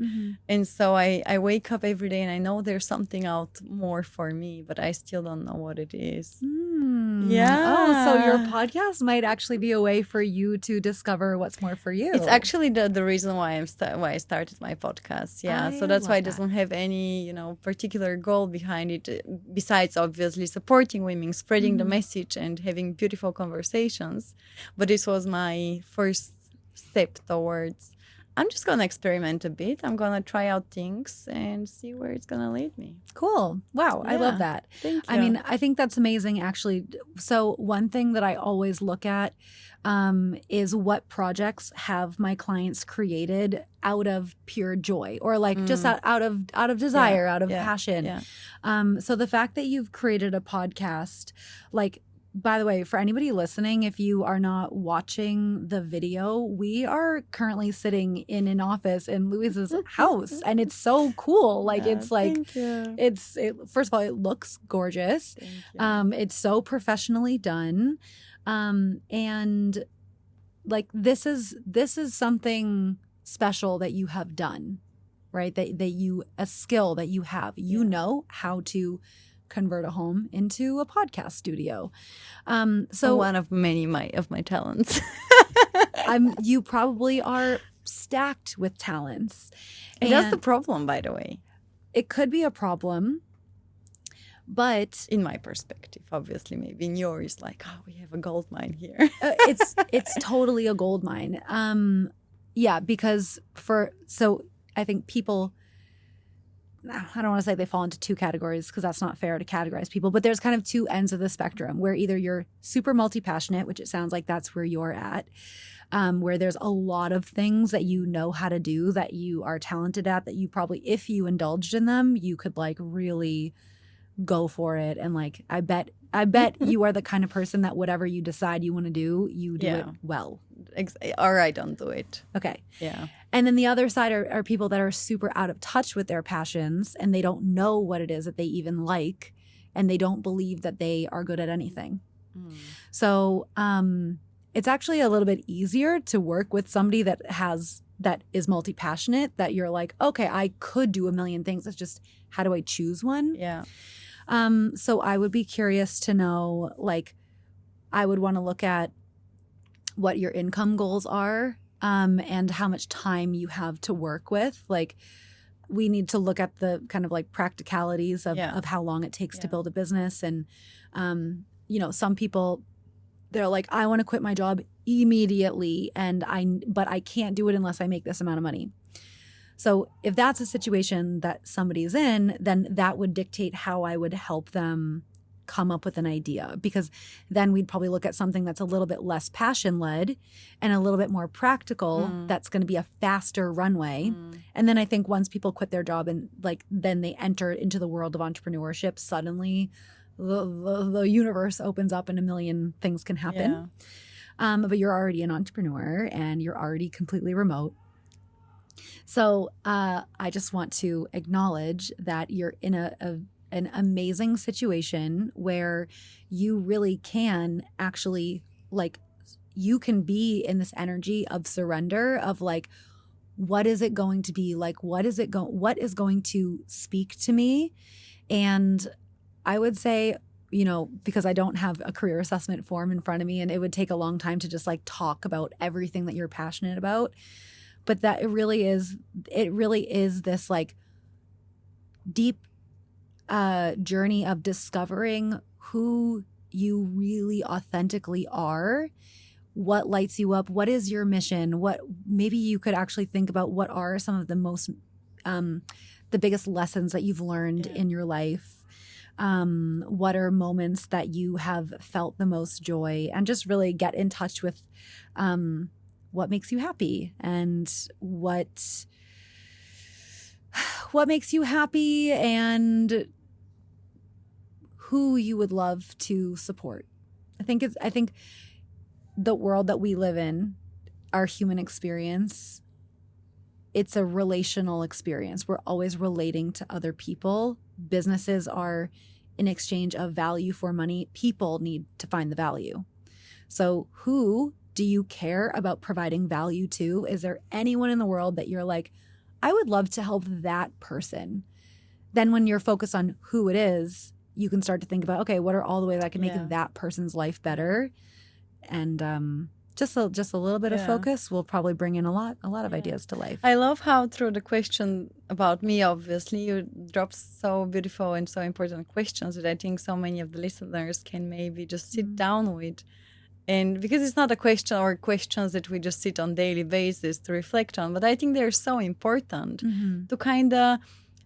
And so I wake up every day and I know there's something out more for me, but I still don't know what it is. Yeah. Oh, so your podcast might actually be a way for you to discover what's more for you. It's actually the reason why I started my podcast. Yeah. So that's why it doesn't have any, particular goal behind it, besides obviously supporting women, spreading the message and having beautiful conversations. But this was my first step towards, I'm just going to experiment a bit. I'm going to try out things and see where it's going to lead me. Cool. Wow. I love that. Thank you. I mean, I think that's amazing, actually. So one thing that I always look at is what projects have my clients created out of pure joy, or like just out of desire, out of passion. Yeah. So the fact that you've created a podcast, like, by the way, for anybody listening, if you are not watching the video, we are currently sitting in an office in Louise's house, and it's so cool. Like, it's like, first of all, it looks gorgeous. It's so professionally done. And like, this is something special that you have done, right? A skill that you have, know how to convert a home into a podcast studio. So one of many of my talents. You probably are stacked with talents. And that's the problem, by the way. It could be a problem, but in my perspective, obviously, maybe in yours, like, oh, we have a gold mine here. It's totally a gold mine. Yeah, because I think people, I don't want to say they fall into two categories, because that's not fair to categorize people, but there's kind of two ends of the spectrum, where either you're super multi-passionate, which it sounds like that's where you're at, where there's a lot of things that you know how to do, that you are talented at, that you probably, if you indulged in them, you could like really go for it. And like, I bet you are the kind of person that whatever you decide you want to do, you do it well. Or I don't do it. Okay. Yeah. And then the other side are people that are super out of touch with their passions, and they don't know what it is that they even like, and they don't believe that they are good at anything. So it's actually a little bit easier to work with somebody that is multi-passionate, that you're like, okay, I could do a million things. It's just, how do I choose one? Yeah. So I would be curious to know, like, I would want to look at what your income goals are, and how much time you have to work with. Like, we need to look at the kind of like practicalities of how long it takes to build a business. And, some people, they're like, I want to quit my job immediately, but I can't do it unless I make this amount of money. So if that's a situation that somebody's in, then that would dictate how I would help them come up with an idea, because then we'd probably look at something that's a little bit less passion-led and a little bit more practical. That's going to be a faster runway. And then I think once people quit their job and like then they enter into the world of entrepreneurship, suddenly the universe opens up and a million things can happen. But you're already an entrepreneur and you're already completely remote. So I just want to acknowledge that you're in an amazing situation where you really can actually, like, you can be in this energy of surrender, of like, what is it going to be? Like, what is going to speak to me? And I would say, because I don't have a career assessment form in front of me, and it would take a long time to just like talk about everything that you're passionate about. But that it really is this like deep journey of discovering who you really authentically are, what lights you up, what is your mission, what maybe you could actually think about what are some of the most the biggest lessons that you've learned in your life. What are moments that you have felt the most joy, and just really get in touch with what makes you happy and what makes you happy and who you would love to support. I think the world that we live in, our human experience, it's a relational experience. We're always relating to other people. Businesses are in exchange of value for money. People need to find the value. So who do you care about providing value to? Is there anyone in the world that you're like, I would love to help that person? Then when you're focused on who it is, you can start to think about, okay, what are all the ways I can make that person's life better? And just a little bit of focus will probably bring in a lot of ideas to life. I love how through the question about me, obviously, you dropped so beautiful and so important questions that I think so many of the listeners can maybe just sit down with. And because it's not a question or questions that we just sit on daily basis to reflect on, but I think they're so important to kind of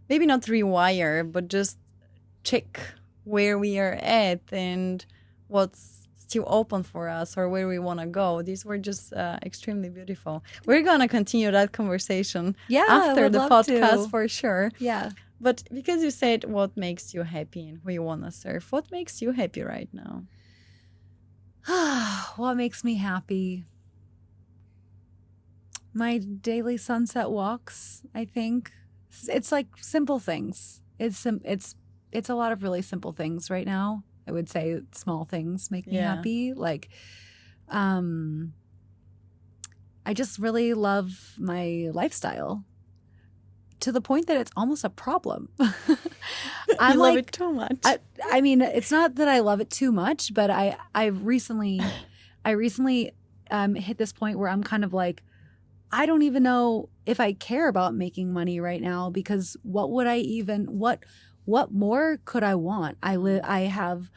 maybe not rewire, but just check where we are at and what's still open for us or where we want to go. These were just extremely beautiful. We're going to continue that conversation after the podcast for sure. Yeah. But because you said what makes you happy and who you want to serve, what makes you happy right now? What makes me happy? My daily sunset walks, I think. It's like simple things. It's a lot of really simple things right now. I would say small things make me happy. Like, I just really love my lifestyle to the point that it's almost a problem. I love it too much. I mean, it's not that I love it too much, but I recently hit this point where I'm kind of like, I don't even know if I care about making money right now, because what more could I want? I love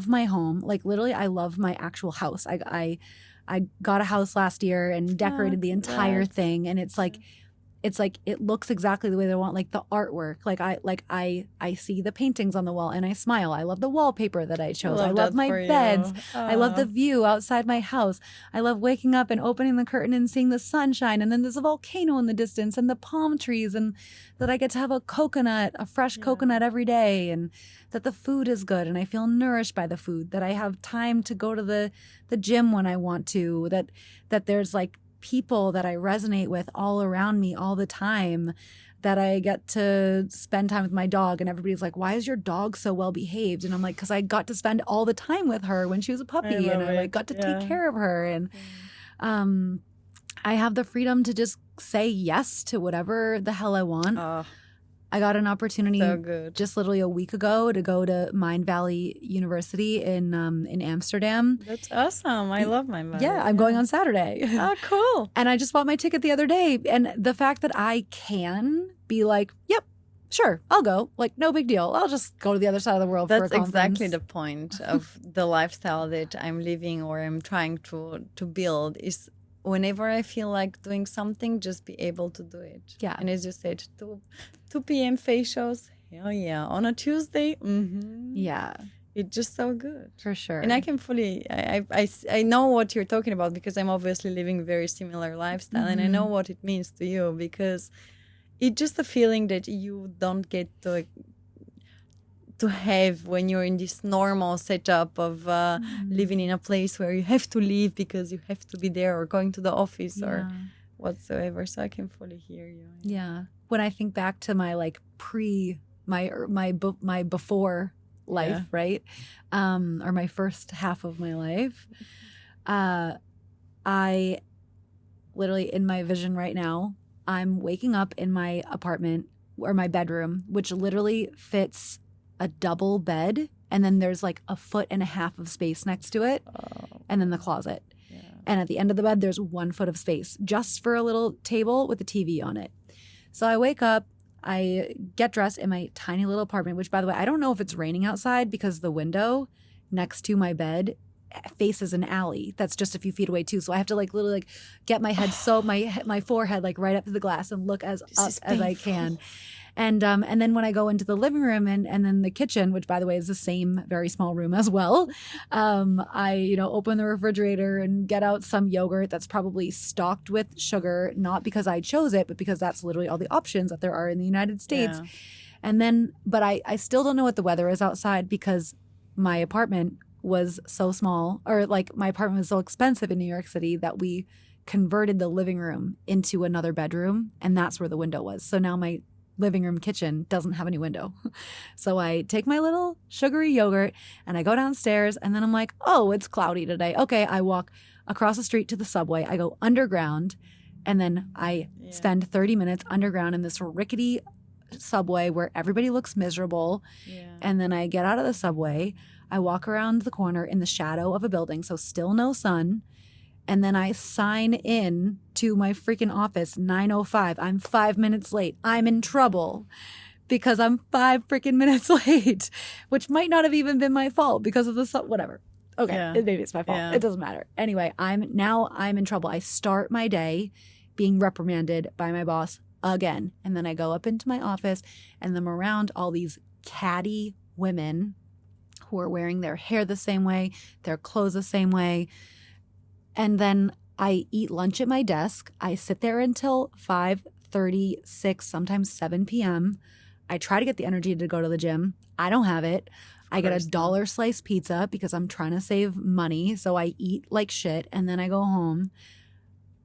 my home. Like literally, I love my actual house. I got a house last year and decorated the entire thing, and it's like it looks exactly the way that I want. Like the artwork, I see the paintings on the wall and I smile. I love the wallpaper that I chose. I love my beds. I love the view outside my house. I love waking up and opening the curtain and seeing the sunshine, and then there's a volcano in the distance and the palm trees, and that I get to have a fresh coconut every day, and that the food is good and I feel nourished by the food, that I have time to go to the gym when I want to, that there's like people that I resonate with all around me all the time, that I get to spend time with my dog, and everybody's like, why is your dog so well behaved? And I'm like, because I got to spend all the time with her when she was a puppy, and I got to take care of her, and I have the freedom to just say yes to whatever the hell I want. I got an opportunity just literally a week ago to go to Mind Valley University in Amsterdam. That's awesome. I love Mind Valley. Yeah, I'm going on Saturday. Oh, cool. And I just bought my ticket the other day. And the fact that I can be like, yep, sure, I'll go. Like, no big deal. I'll just go to the other side of the world for a conference. That's exactly the point of the lifestyle that I'm living or I'm trying to build is whenever I feel like doing something, just be able to do it. Yeah. And as you said, 2 p.m. facials, hell yeah. On a Tuesday, yeah. It's just so good. For sure. And I can fully, I know what you're talking about, because I'm obviously living a very similar lifestyle, and I know what it means to you, because it's just a feeling that you don't get to have when you're in this normal setup of living in a place where you have to leave because you have to be there, or going to the office or whatsoever. So I can fully hear you. Yeah. When I think back to my like my before life, right? Or my first half of my life, I literally, in my vision right now, I'm waking up in my apartment or my bedroom, which literally fits a double bed, and then there's like 1.5 feet of space next to it, and then the closet. Yeah. And at the end of the bed, there's 1 foot of space just for a little table with a TV on it. So I wake up, I get dressed in my tiny little apartment, which, by the way, I don't know if it's raining outside because the window next to my bed faces an alley that's just a few feet away too. So I have to like literally like get my head so my forehead like right up to the glass and look as up as I can. And then when I go into the living room and then the kitchen, which by the way is the same very small room as well, I open the refrigerator and get out some yogurt that's probably stocked with sugar, not because I chose it, but because that's literally all the options that there are in the United States. Yeah. And then, but I still don't know what the weather is outside because my apartment was so small, or like my apartment was so expensive in New York City that we converted the living room into another bedroom, and that's where the window was. So now my living room kitchen doesn't have any window. So I take my little sugary yogurt and I go downstairs, and then I'm like, oh, it's cloudy today. Okay, I walk across the street to the subway. I go underground, and then I spend 30 minutes underground in this rickety subway where everybody looks miserable. And then I get out of the subway. I walk around the corner in the shadow of a building, so still no sun. And then I sign in to my freaking office, 9:05. I'm 5 minutes late. I'm in trouble because I'm 5 freaking minutes late, which might not have even been my fault because of the whatever. Okay, maybe it's my fault. Yeah. It doesn't matter. Anyway, I'm in trouble. I start my day being reprimanded by my boss again. And then I go up into my office and I'm around all these catty women who are wearing their hair the same way, their clothes the same way. And then I eat lunch at my desk. I sit there until 5:36, sometimes 7 p.m. I try to get the energy to go to the gym. I don't have it. I get a $1 slice pizza because I'm trying to save money. So I eat like shit. And then I go home.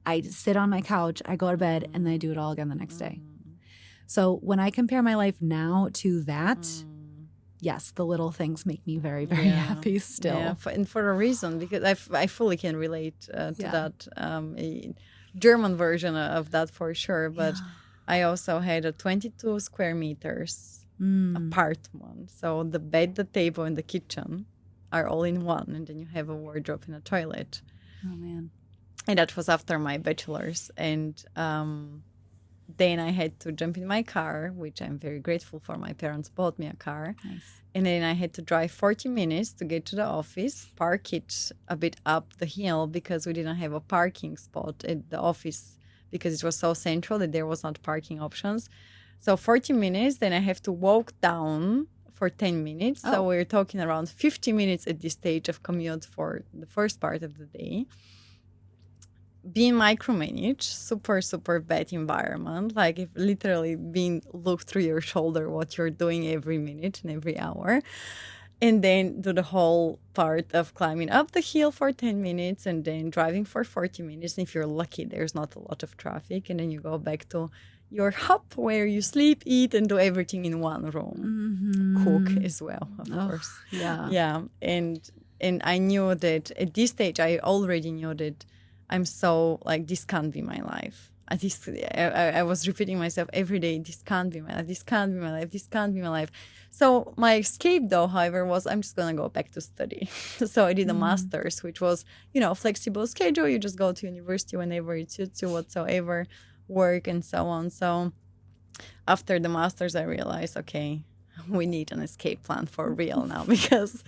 I sit on my couch. I go to bed. And then I do it all again the next day. So when I compare my life now to that, yes, the little things make me very, very happy still. Yeah, and for a reason, because I fully can relate to that German version of that for sure. But I also had a 22 square meters apartment. So the bed, the table, and the kitchen are all in one. And then you have a wardrobe and a toilet. Oh, man. And that was after my bachelor's. And then I had to jump in my car, which I'm very grateful for. My parents bought me a car. Nice. And then I had to drive 40 minutes to get to the office, park it a bit up the hill because we didn't have a parking spot at the office because it was so central that there was not parking options. So 40 minutes, then I have to walk down for 10 minutes. So we're talking around 50 minutes at this stage of commute for the first part of the day. Being micromanaged, super, super bad environment. Like if literally being looked through your shoulder what you're doing every minute and every hour. And then do the whole part of climbing up the hill for 10 minutes and then driving for 40 minutes. And if you're lucky, there's not a lot of traffic. And then you go back to your hub where you sleep, eat, and do everything in one room. Cook as well, of course. Yeah. And I knew that at this stage, I already knew that I'm so like, this can't be my life. I was repeating myself every day, this can't be my life, this can't be my life, this can't be my life. So my escape though, however, was I'm just going to go back to study. So I did a master's, which was, flexible schedule. You just go to university whenever it suits you whatsoever, work and so on. So after the master's, I realized, okay, we need an escape plan for real now because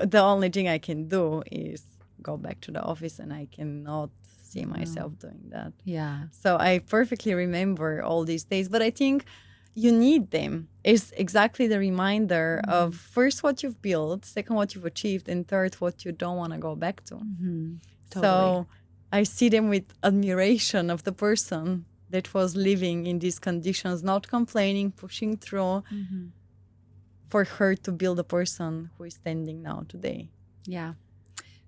the only thing I can do is go back to the office and I cannot see myself doing that. Yeah. So I perfectly remember all these days, but I think you need them. It's exactly the reminder of first what you've built, second what you've achieved, and third what you don't want to go back to. Totally. So I see them with admiration of the person that was living in these conditions, not complaining, pushing through for her to build a person who is standing now today. Yeah.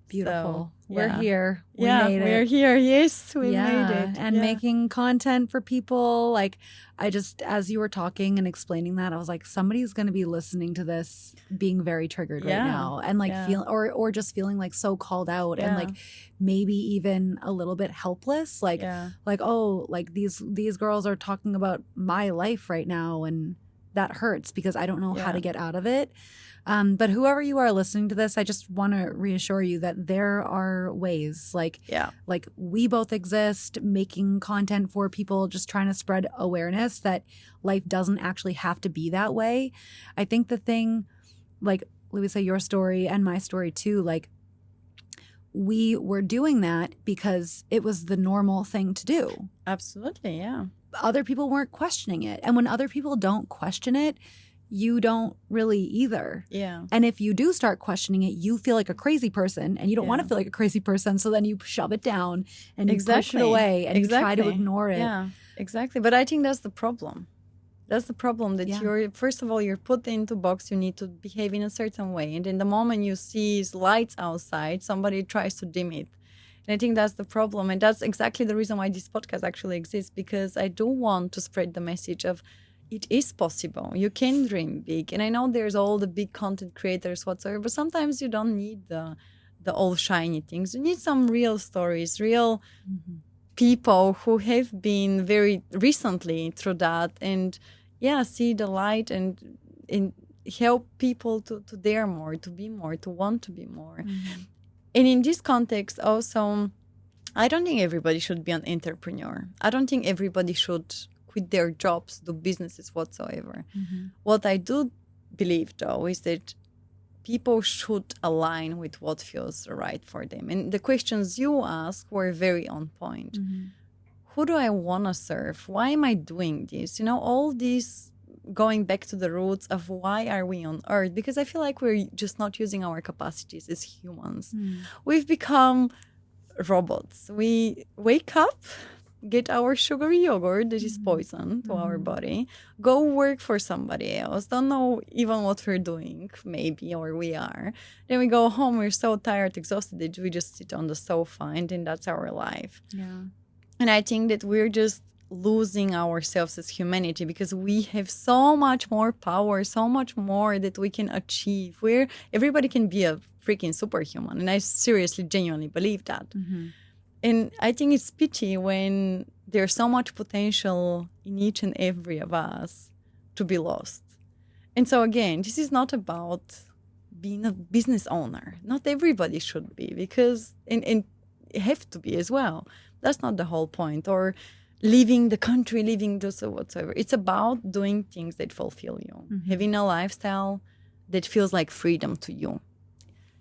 Beautiful. So, we're here. We made it. We're here. Yes, we made it. And making content for people. Like, I just, as you were talking and explaining that, I was like, somebody's going to be listening to this being very triggered right now. And like feel, or just feeling like so called out and like maybe even a little bit helpless. Like, oh, like these girls are talking about my life right now. And that hurts because I don't know how Yeah. to get out of it. But whoever you are listening to this, I just want to reassure you that there are ways. Like we both exist, making content for people, just trying to spread awareness that life doesn't actually have to be that way. I think the thing, like Louisa, your story and my story too, like we were doing that because it was the normal thing to do. Absolutely, yeah. Other people weren't questioning it. And when other people don't question it, you don't really either. Yeah. And if you do start questioning it, you feel like a crazy person, and you don't want to feel like a crazy person. So then you shove it down and you push it away and you try to ignore it. Yeah, exactly. But I think that's the problem. That's the problem, that you're, first of all, you're put into a box, you need to behave in a certain way. And in the moment you see lights outside, somebody tries to dim it. And I think that's the problem. And that's exactly the reason why this podcast actually exists, because I do want to spread the message of it is possible. You can dream big. And I know there's all the big content creators whatsoever, but sometimes you don't need the all shiny things. You need some real stories, real people who have been very recently through that, and see the light and help people to dare more, to be more, to want to be more. And in this context also, I don't think everybody should be an entrepreneur. I don't think everybody should quit their jobs, do businesses whatsoever. What I do believe, though, is that people should align with what feels right for them. And the questions you ask were very on point. Who do I want to serve? Why am I doing this? You know, all these going back to the roots of why are we on earth? Because I feel like we're just not using our capacities as humans. We've become robots. We wake up, get our sugary yogurt that is poison to our body, go work for somebody else, don't know even what we're doing, maybe, or we are. Then we go home, we're so tired, exhausted that we just sit on the sofa, and then that's our life. And I think that we're just losing ourselves as humanity, because we have so much more power, so much more that we can achieve. Everybody can be a freaking superhuman. And I seriously, genuinely believe that. And I think it's pity when there's so much potential in each and every of us to be lost. And so again, this is not about being a business owner. Not everybody should be, because and have to be as well. That's not the whole point. Or leaving the country, leaving this or whatsoever. It's about doing things that fulfill you. Having a lifestyle that feels like freedom to you.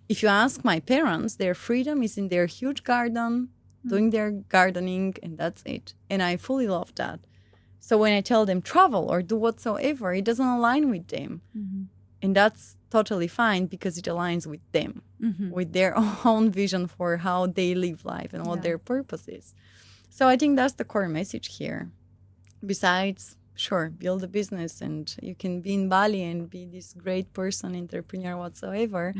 If you ask my parents, their freedom is in their huge garden, doing their gardening, and that's it. And I fully love that. So when I tell them travel or do whatsoever, it doesn't align with them. And that's totally fine, because it aligns with them, with their own vision for how they live life and what their purpose is. So I think that's the core message here. Besides, sure, build a business and you can be in Bali and be this great person, entrepreneur whatsoever.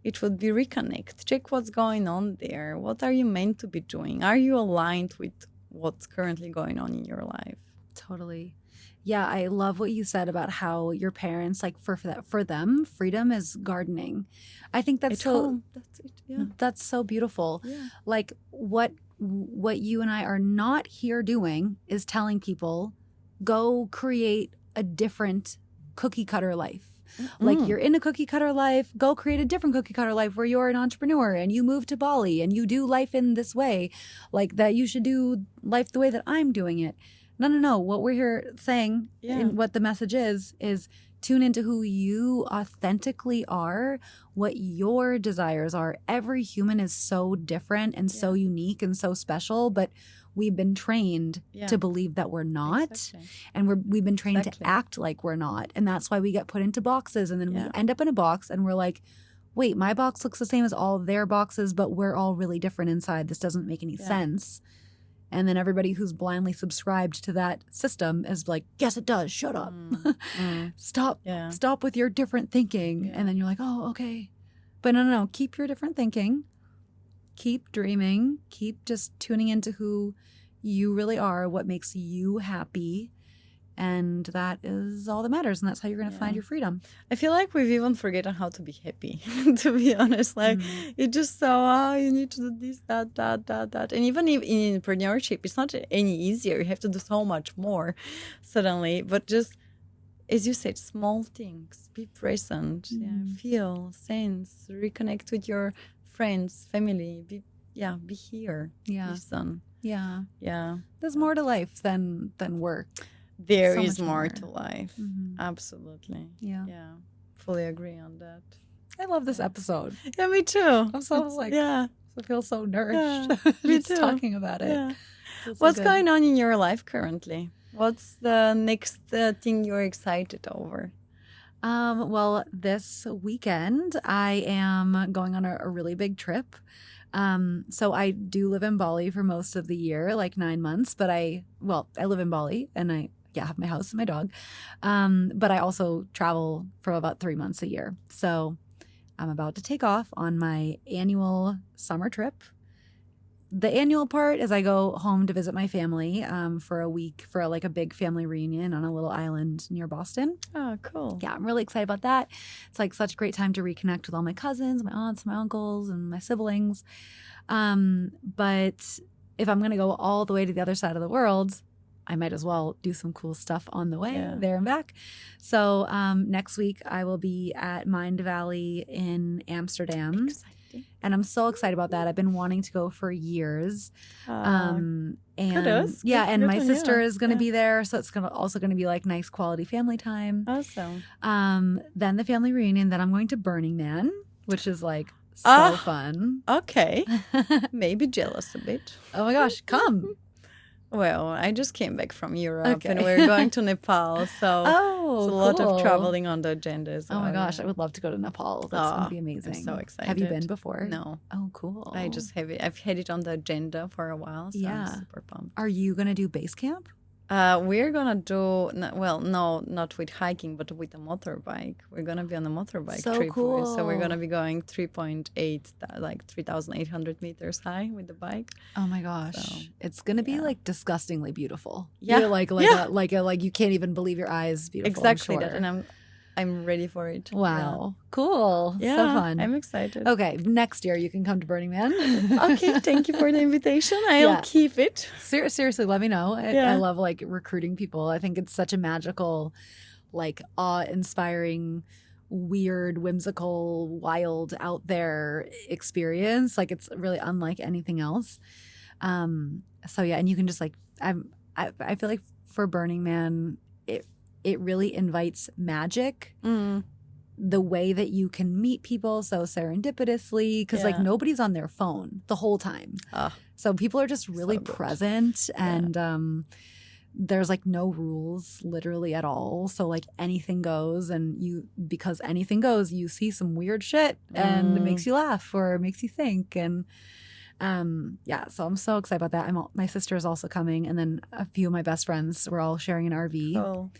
It would be reconnect. Check what's going on there. What are you meant to be doing? Are you aligned with what's currently going on in your life? Totally. Yeah, I love what you said about how your parents, like for them, freedom is gardening. I think that's That's it. Yeah. That's so beautiful. Yeah. Like what you and I are not here doing is telling people, go create a different cookie cutter life. Like you're in a cookie cutter life, go create a different cookie cutter life where you're an entrepreneur and you move to Bali and you do life in this way, like that you should do life the way that I'm doing it. No. What we're here saying and what the message is tune into who you authentically are, what your desires are. Every human is so different and so unique and so special, but we've been trained to believe that we're not. And we've been trained to act like we're not. And that's why we get put into boxes. And then we end up in a box and we're like, wait, my box looks the same as all their boxes, but we're all really different inside. This doesn't make any sense. And then everybody who's blindly subscribed to that system is like, yes, it does. Shut up. Stop with your different thinking. And then you're like, oh, okay. But no. Keep your different thinking. Keep dreaming. Keep just tuning into who you really are, what makes you happy. And that is all that matters. And that's how you're going to find your freedom. I feel like we've even forgotten how to be happy, to be honest. Like, it's just so, you need to do this, that. And even in entrepreneurship, it's not any easier. You have to do so much more suddenly. But just as you said, small things. Be present. Feel, sense, reconnect with your friends, family. Be here. Listen. Yeah. Yeah. There's more to life than work. There So is much more more. to life. Absolutely. Yeah. Yeah. Fully agree on that. I love this episode. Yeah, me too. I'm so I feel so nourished. me Just too. talking about it. Yeah. Feels so What's good. going on in your life currently? What's the next thing you're excited over? Well, this weekend I am going on a really big trip. So I do live in Bali for most of the year, like 9 months, but I live in Bali and I have my house and my dog. But I also travel for about 3 months a year. So I'm about to take off on my annual summer trip. The annual part is I go home to visit my family for a week for like a big family reunion on a little island near Boston. Oh, cool. Yeah, I'm really excited about that. It's like such a great time to reconnect with all my cousins, my aunts, my uncles, and my siblings. But if I'm going to go all the way to the other side of the world, I might as well do some cool stuff on the way there and back. So next week I will be at Mind Valley in Amsterdam. Exciting. And I'm so excited about that. I've been wanting to go for years. And kudos. and my Good on sister you. is going to be there. So it's also going to be like nice quality family time. Awesome. Then the family reunion. Then I'm going to Burning Man, which is like so fun. Okay. Maybe jealous a bit. Oh my gosh, come. Well, I just came back from Europe and we're going to Nepal. So Oh, there's a lot cool. of traveling on the agenda as well. Oh my gosh, I would love to go to Nepal. That's going to be amazing. I'm so excited. Have you been before? No. Oh, cool. I've had it on the agenda for a while, so I'm super pumped. Are you going to do base camp? We're gonna do not with hiking, but with a motorbike. We're gonna be on a motorbike So trip. cool. So we're gonna be going 3.8, like 3,800 meters high with the bike. Oh my gosh, So, it's gonna be like disgustingly beautiful. Yeah. You're like you can't even believe your eyes. Beautiful. Exactly I'm that, sure. and I'm ready for it. Wow, cool. Yeah, So fun. I'm excited. Okay, next year you can come to Burning Man. Okay, thank you for the invitation. I'll keep it. Seriously, let me know. I love like recruiting people. I think it's such a magical, like awe-inspiring, weird, whimsical, wild, out there experience. Like it's really unlike anything else. So yeah, and you can just like I feel like for Burning Man, it really invites magic. The way that you can meet people so serendipitously, because like nobody's on their phone the whole time. So people are just really present and there's like no rules literally at all. So like anything goes, and because anything goes, you see some weird shit and it makes you laugh or it makes you think. And so I'm so excited about that. My sister is also coming, and then a few of my best friends. We're all sharing an RV. Cool.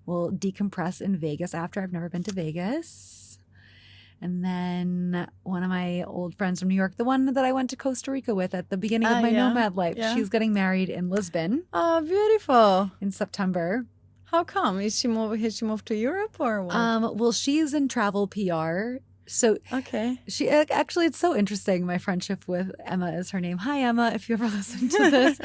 We'll decompress in Vegas after. I've never been to Vegas. And then one of my old friends from New York, the one that I went to Costa Rica with at the beginning of my nomad life, she's getting married in Lisbon. Oh, beautiful. In September. How come? Has she moved to Europe or what? Well, she's in travel PR. So she actually, it's so interesting. My friendship with Emma is her name. Hi, Emma. If you ever listen to this,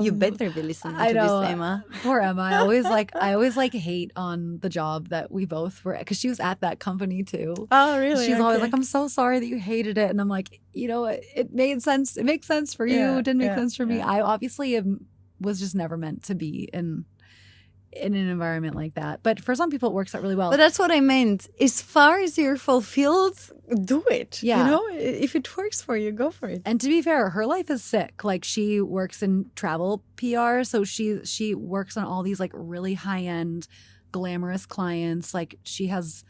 you better be listening to this, Emma. Poor Emma. I always hate on the job that we both were, because she was at that company too. Oh, really? She's always like, I'm so sorry that you hated it, and I'm like, it made sense. It makes sense for you. It didn't make sense for me. I obviously was just never meant to be in an environment like that. But for some people it works out really well. But that's what I meant. As far as you're fulfilled, do it. Yeah. If it works for you, go for it. And to be fair, her life is sick. Like she works in travel PR, so she works on all these like really high-end glamorous clients. Like she's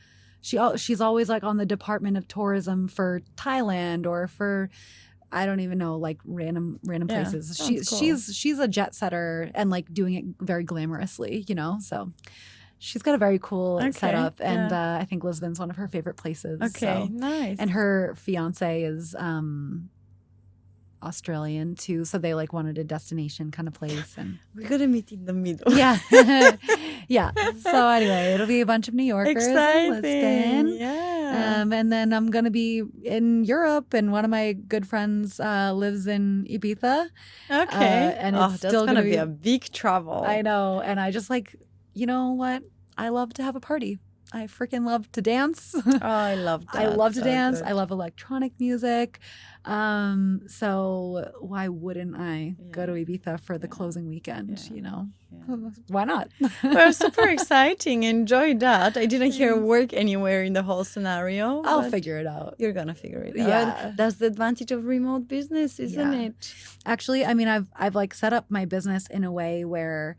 always like on the Department of Tourism for Thailand or for I don't even know, like random places. She's a jet setter and like doing it very glamorously, So she's got a very cool setup, and I think Lisbon's one of her favorite places. Okay, nice. And her fiance is Australian too, so they like wanted a destination kind of place, and we're gonna meet in the middle. Yeah. So anyway, it'll be a bunch of New Yorkers in Lisbon. And then I'm gonna be in Europe, and one of my good friends lives in Ibiza. Okay. And it's that's still gonna be a big travel. I know, and I just like, you know what? I love to have a party. I freaking love to dance. Oh, I love that. I love to So dance. good. I love electronic music. So why wouldn't I go to Ibiza for the closing weekend, you know? Yeah. Why not? Well, super exciting. Enjoy that. I didn't hear work anywhere in the whole scenario. I'll but figure it out. You're gonna figure it Yeah. out. That's the advantage of remote business, isn't it? Actually, I mean, I've like set up my business in a way where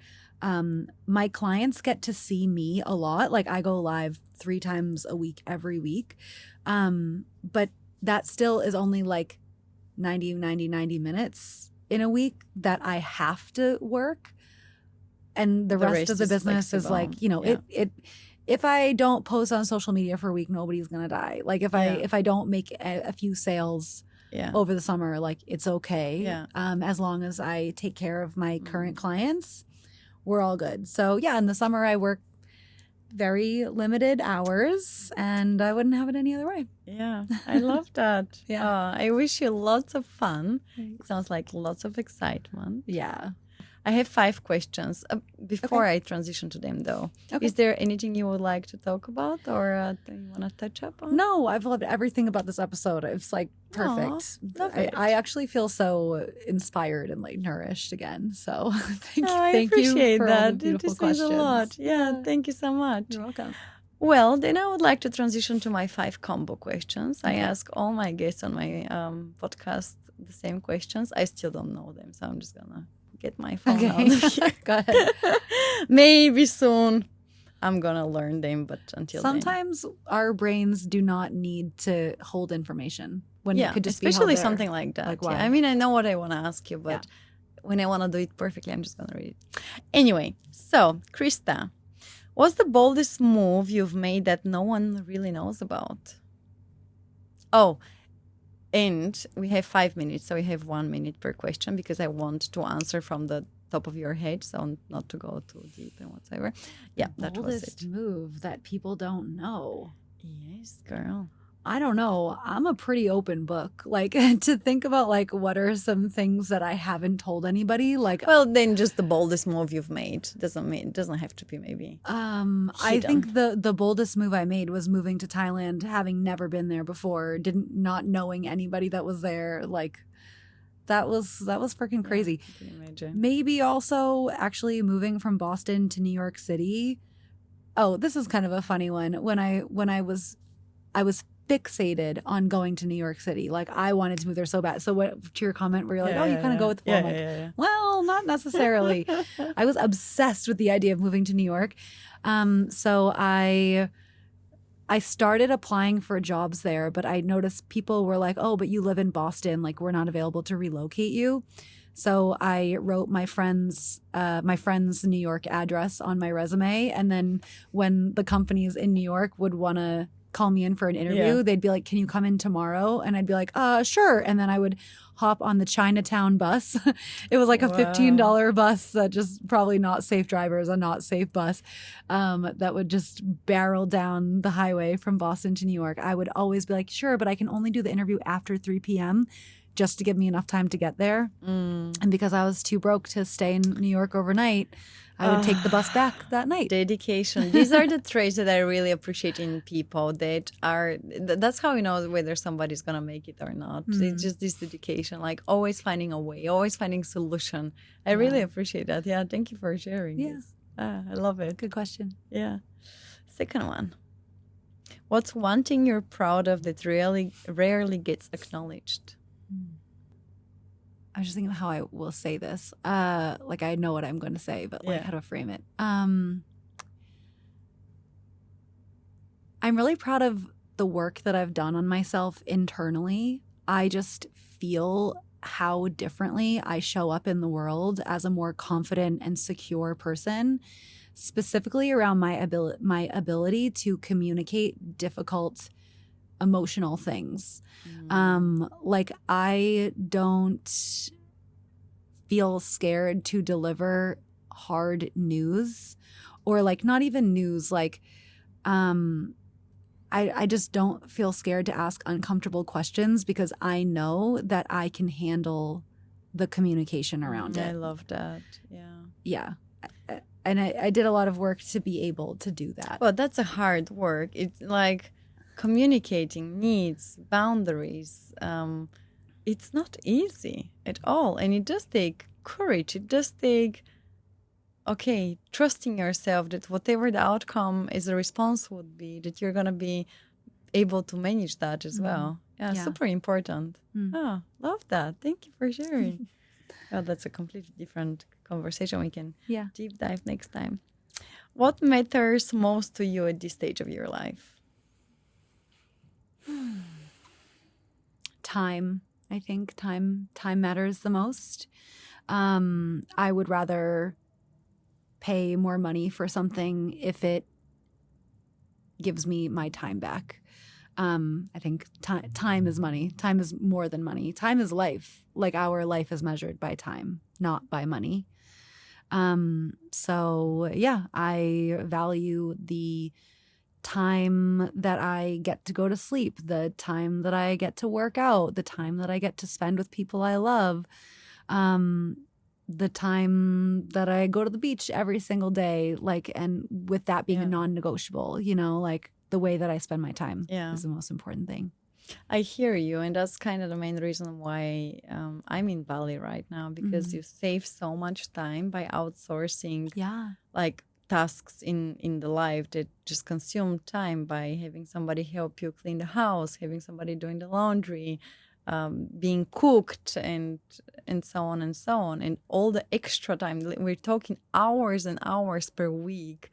my clients get to see me a lot. Like I go live 3 times a week every week. But that still is only like 90 minutes in a week that I have to work. And the rest of the business is like, you know, it if I don't post on social media for a week, nobody's gonna die. Like if I don't make a few sales over the summer, like it's okay. Yeah. As long as I take care of my current clients, we're all good. So yeah, in the summer I work very limited hours and I wouldn't have it any other way. Yeah, I love that. I wish you lots of fun. Thanks. Sounds like lots of excitement. Yeah. I have 5 questions. Before I transition to them, though, is there anything you would like to talk about or that you want to touch up on? No, I've loved everything about this episode. It's like perfect. Love it. I actually feel so inspired and like nourished again. So thank I you appreciate for all the that. beautiful This means questions. a lot. Yeah, thank you so much. You're welcome. Well, then I would like to transition to my 5 combo questions. I ask all my guests on my podcast the same questions. I still don't know them, so I'm just gonna get my phone out of here. Go ahead. Maybe soon I'm gonna learn them, but until sometimes our brains do not need to hold information when it could just especially be held there. something like that. Like, Yeah. wow. I mean, I know what I want to ask you, but when I want to do it perfectly, I'm just gonna read it. Anyway, so Christa, what's the boldest move you've made that no one really knows about? Oh, and we have 5 minutes, so we have 1 minute per question because I want to answer from the top of your head, so not to go too deep and whatsoever. Yeah, that was Boldest it. move that people don't know. Yes, girl. I don't know. I'm a pretty open book. Like to think about like what are some things that I haven't told anybody. Like Well, then just the boldest move you've made doesn't have to be maybe. I think the boldest move I made was moving to Thailand, having never been there before, not knowing anybody that was there. Like that was freaking crazy. I can imagine. Maybe also actually moving from Boston to New York City. Oh, this is kind of a funny one. When I was fixated on going to New York City. Like I wanted to move there so bad. So what to your comment where you're like, you kind of go with the flow. I'm like, well, not necessarily. I was obsessed with the idea of moving to New York. So I started applying for jobs there, but I noticed people were like, oh, but you live in Boston. Like we're not available to relocate you. So I wrote my friend's New York address on my resume. And then when the companies in New York would want to call me in for an interview, they'd be like, can you come in tomorrow? And I'd be like, sure. And then I would hop on the Chinatown bus. It was like a $15 bus that just probably not safe drivers, a not safe bus that would just barrel down the highway from Boston to New York. I would always be like, sure, but I can only do the interview after 3 p.m. just to give me enough time to get there. And because I was too broke to stay in New York overnight, I would take the bus back that night. Dedication. These are the traits that I really appreciate in people that's how you know whether somebody's going to make it or not. It's just this dedication, like always finding a way, always finding solution. I really appreciate that. Yeah, thank you for sharing this. I love it. Good question. Yeah. Second one. What's one thing you're proud of that rarely gets acknowledged? I was just thinking of how I will say this. Like I know what I'm going to say, but like how to frame it. I'm really proud of the work that I've done on myself internally. I just feel how differently I show up in the world as a more confident and secure person, specifically around my ability to communicate difficult emotional things. Like I don't feel scared to deliver hard news or like not even news. Like I just don't feel scared to ask uncomfortable questions because I know that I can handle the communication around it. I love that. Yeah. Yeah. and I did a lot of work to be able to do that. Well, that's a hard work. It's like communicating needs, boundaries. It's not easy at all. And it does take courage. It does take, okay, trusting yourself that whatever the outcome is, the response would be, that you're going to be able to manage that as well. Yeah, super important. Oh, love that. Thank you for sharing. Well, that's a completely different conversation. We can deep dive next time. What matters most to you at this stage of your life? Time. I think time matters the most. I would rather pay more money for something if it gives me my time back. I think time is money. Time is more than money. Time is life. Like our life is measured by time, not by money. So yeah, I value the time that I get to go to sleep, the time that I get to work out, the time that I get to spend with people I love, the time that I go to the beach every single day, like, and with that being a non-negotiable, you know, like the way that I spend my time is the most important thing. I hear you, and that's kind of the main reason why I'm in Bali right now, because you save so much time by outsourcing like tasks in the life that just consume time, by having somebody help you clean the house, having somebody doing the laundry, being cooked, and so on and so on. And all the extra time, we're talking hours and hours per week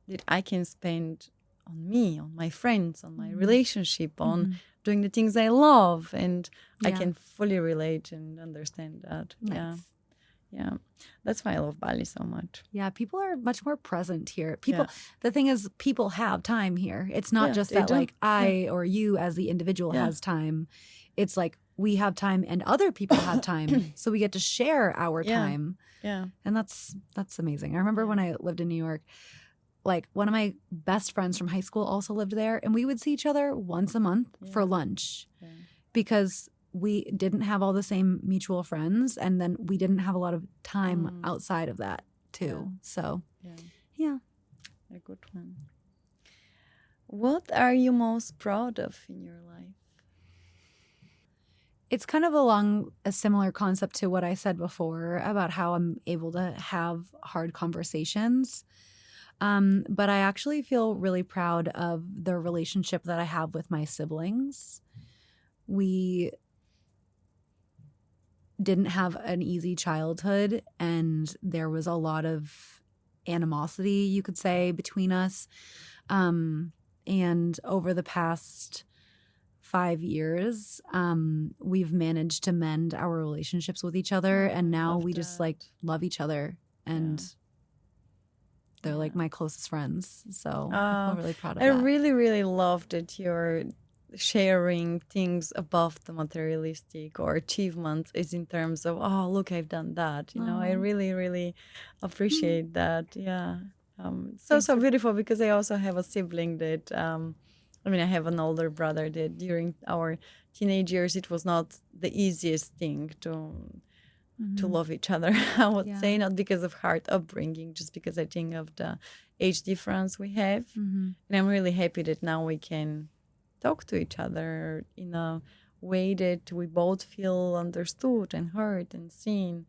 that I can spend on me, on my friends, on my relationship, on doing the things I love. And I can fully relate and understand that. Nice. Yeah. That's why I love Bali so much. Yeah, people are much more present here. The thing is, people have time here. It's not just that like I or you as the individual has time. It's like we have time and other people have time. So we get to share our time. Yeah. And that's amazing. I remember when I lived in New York, like one of my best friends from high school also lived there, and we would see each other once a month for lunch because we didn't have all the same mutual friends, and then we didn't have a lot of time outside of that too. So yeah. A good one. What are you most proud of in your life? It's kind of along a similar concept to what I said before about how I'm able to have hard conversations. But I actually feel really proud of the relationship that I have with my siblings. We didn't have an easy childhood, and there was a lot of animosity, you could say, between us. And over the past 5 years, we've managed to mend our relationships with each other, and now we just like love each other, and they're like my closest friends. So I feel really proud of that. I really, really love that you're sharing things above the materialistic or achievements, is in terms of, oh, look, I've done that. You know, I really, really appreciate that. Yeah. So beautiful, because I also have a sibling that, I have an older brother that during our teenage years, it was not the easiest thing to love each other, I would say, not because of hard upbringing, just because I think of the age difference we have. And I'm really happy that now we can talk to each other in a way that we both feel understood and heard and seen.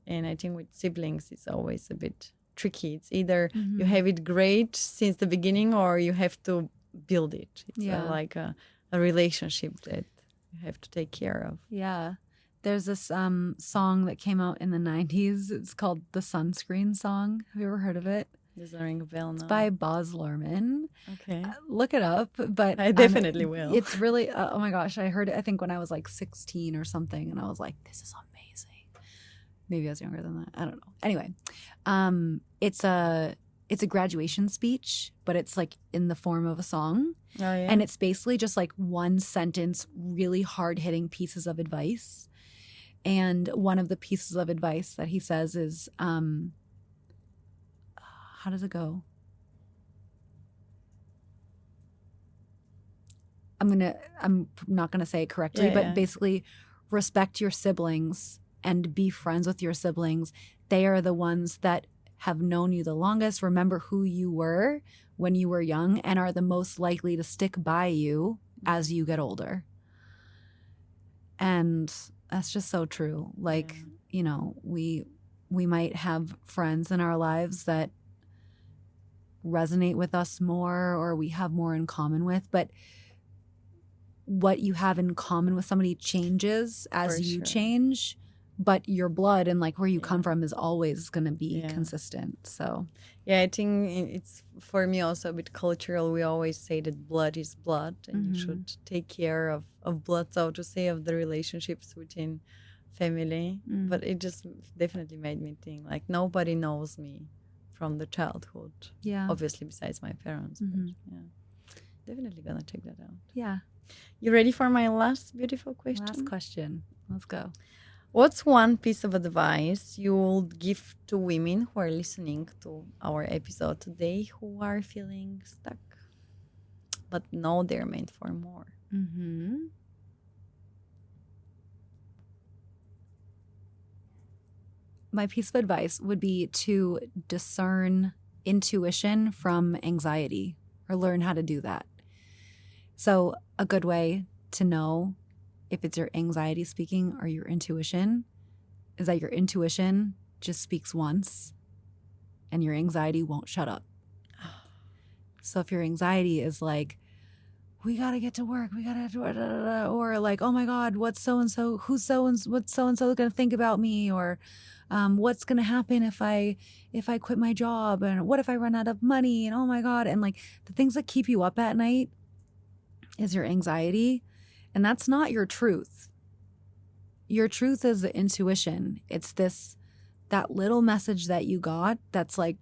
And I think with siblings, it's always a bit tricky. It's either you have it great since the beginning, or you have to build it. It's like a relationship that you have to take care of. Yeah. There's this song that came out in the 90s. It's called the Sunscreen Song. Have you ever heard of it? Doesn't ring a bell, no. It's by Baz Luhrmann. Okay. Look it up. But I definitely will. It's really, oh my gosh, I heard it, I think when I was like 16 or something, and I was like, this is amazing. Maybe I was younger than that. I don't know. Anyway, it's a graduation speech, but it's like in the form of a song. Oh, yeah. And it's basically just like one sentence, really hard-hitting pieces of advice. And one of the pieces of advice that he says is, how does it go? I'm not gonna say it correctly, but basically respect your siblings and be friends with your siblings. They are the ones that have known you the longest, remember who you were when you were young, and are the most likely to stick by you as you get older. And that's just so true. Like, you know, we might have friends in our lives that resonate with us more, or we have more in common with, but what you have in common with somebody changes as you change, but your blood and like where you come from is always going to be consistent. So I think it's for me also a bit cultural. We always say that blood is blood, and you should take care of blood, so to say, of the relationships within family. But it just definitely made me think like nobody knows me from the childhood. Yeah. Obviously besides my parents. But definitely gonna check that out. Yeah. You ready for my last beautiful question? Last question. Let's go. What's one piece of advice you would give to women who are listening to our episode today who are feeling stuck but know they're meant for more? My piece of advice would be to discern intuition from anxiety, or learn how to do that. So a good way to know if it's your anxiety speaking or your intuition is that your intuition just speaks once and your anxiety won't shut up. So if your anxiety is like, we got to get to work, we got to do it, or like, oh my God, what's so-and-so going to think about me? Or what's going to happen if I quit my job? And what if I run out of money? And oh my God. And like the things that keep you up at night is your anxiety. And that's not your truth. Your truth is the intuition. It's that little message that you got that's like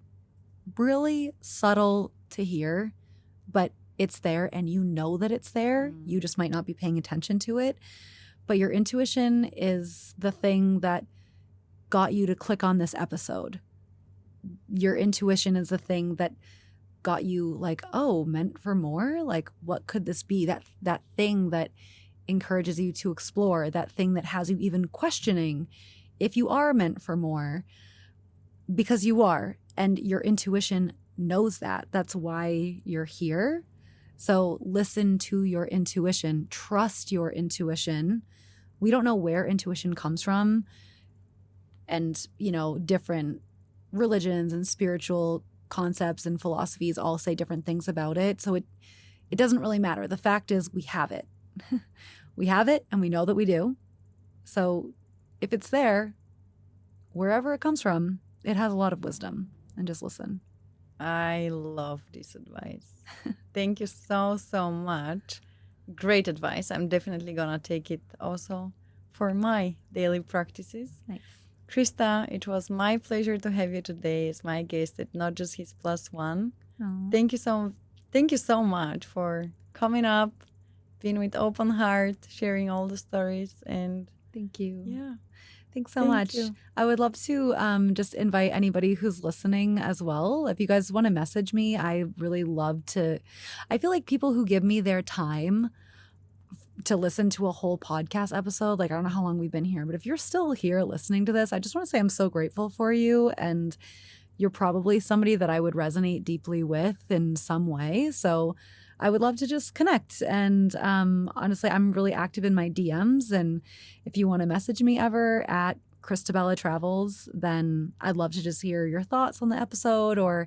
really subtle to hear, but it's there and you know that it's there. You just might not be paying attention to it. But your intuition is the thing that got you to click on this episode. Your intuition is the thing that got you like, oh, meant for more? Like, what could this be? That thing that encourages you to explore, that thing that has you even questioning if you are meant for more, because you are, and your intuition knows that. That's why you're here. So listen to your intuition, trust your intuition. We don't know where intuition comes from, and, you know, different religions and spiritual concepts and philosophies all say different things about it. So it doesn't really matter. The fact is we have it. We have it, and we know that we do. So if it's there, wherever it comes from, it has a lot of wisdom, and just listen. I love this advice. Thank you so, so much. Great advice. I'm definitely going to take it also for my daily practices. Nice. Christa, it was my pleasure to have you today as my guest at Not Just His Plus One. Aww. Thank you so much for coming up, being with open heart, sharing all the stories, and thank you. Yeah. Thanks so much. I would love to just invite anybody who's listening as well. If you guys want to message me, I really love to. I feel like people who give me their time to listen to a whole podcast episode, like I don't know how long we've been here, but if you're still here listening to this, I just want to say I'm so grateful for you. And you're probably somebody that I would resonate deeply with in some way. So I would love to just connect. And honestly, I'm really active in my DMs. And if you want to message me ever at Christabella Travels, then I'd love to just hear your thoughts on the episode. Or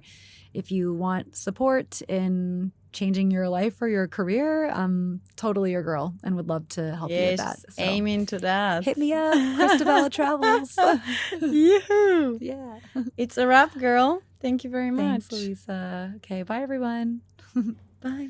if you want support in changing your life or your career, I'm totally your girl and would love to help you with that. So aiming to that. Hit me up, Christabella Travels. Yoo-hoo. Yeah. It's a wrap, girl. Thank you very much. Thanks, Louisa. Okay, bye everyone. Bye.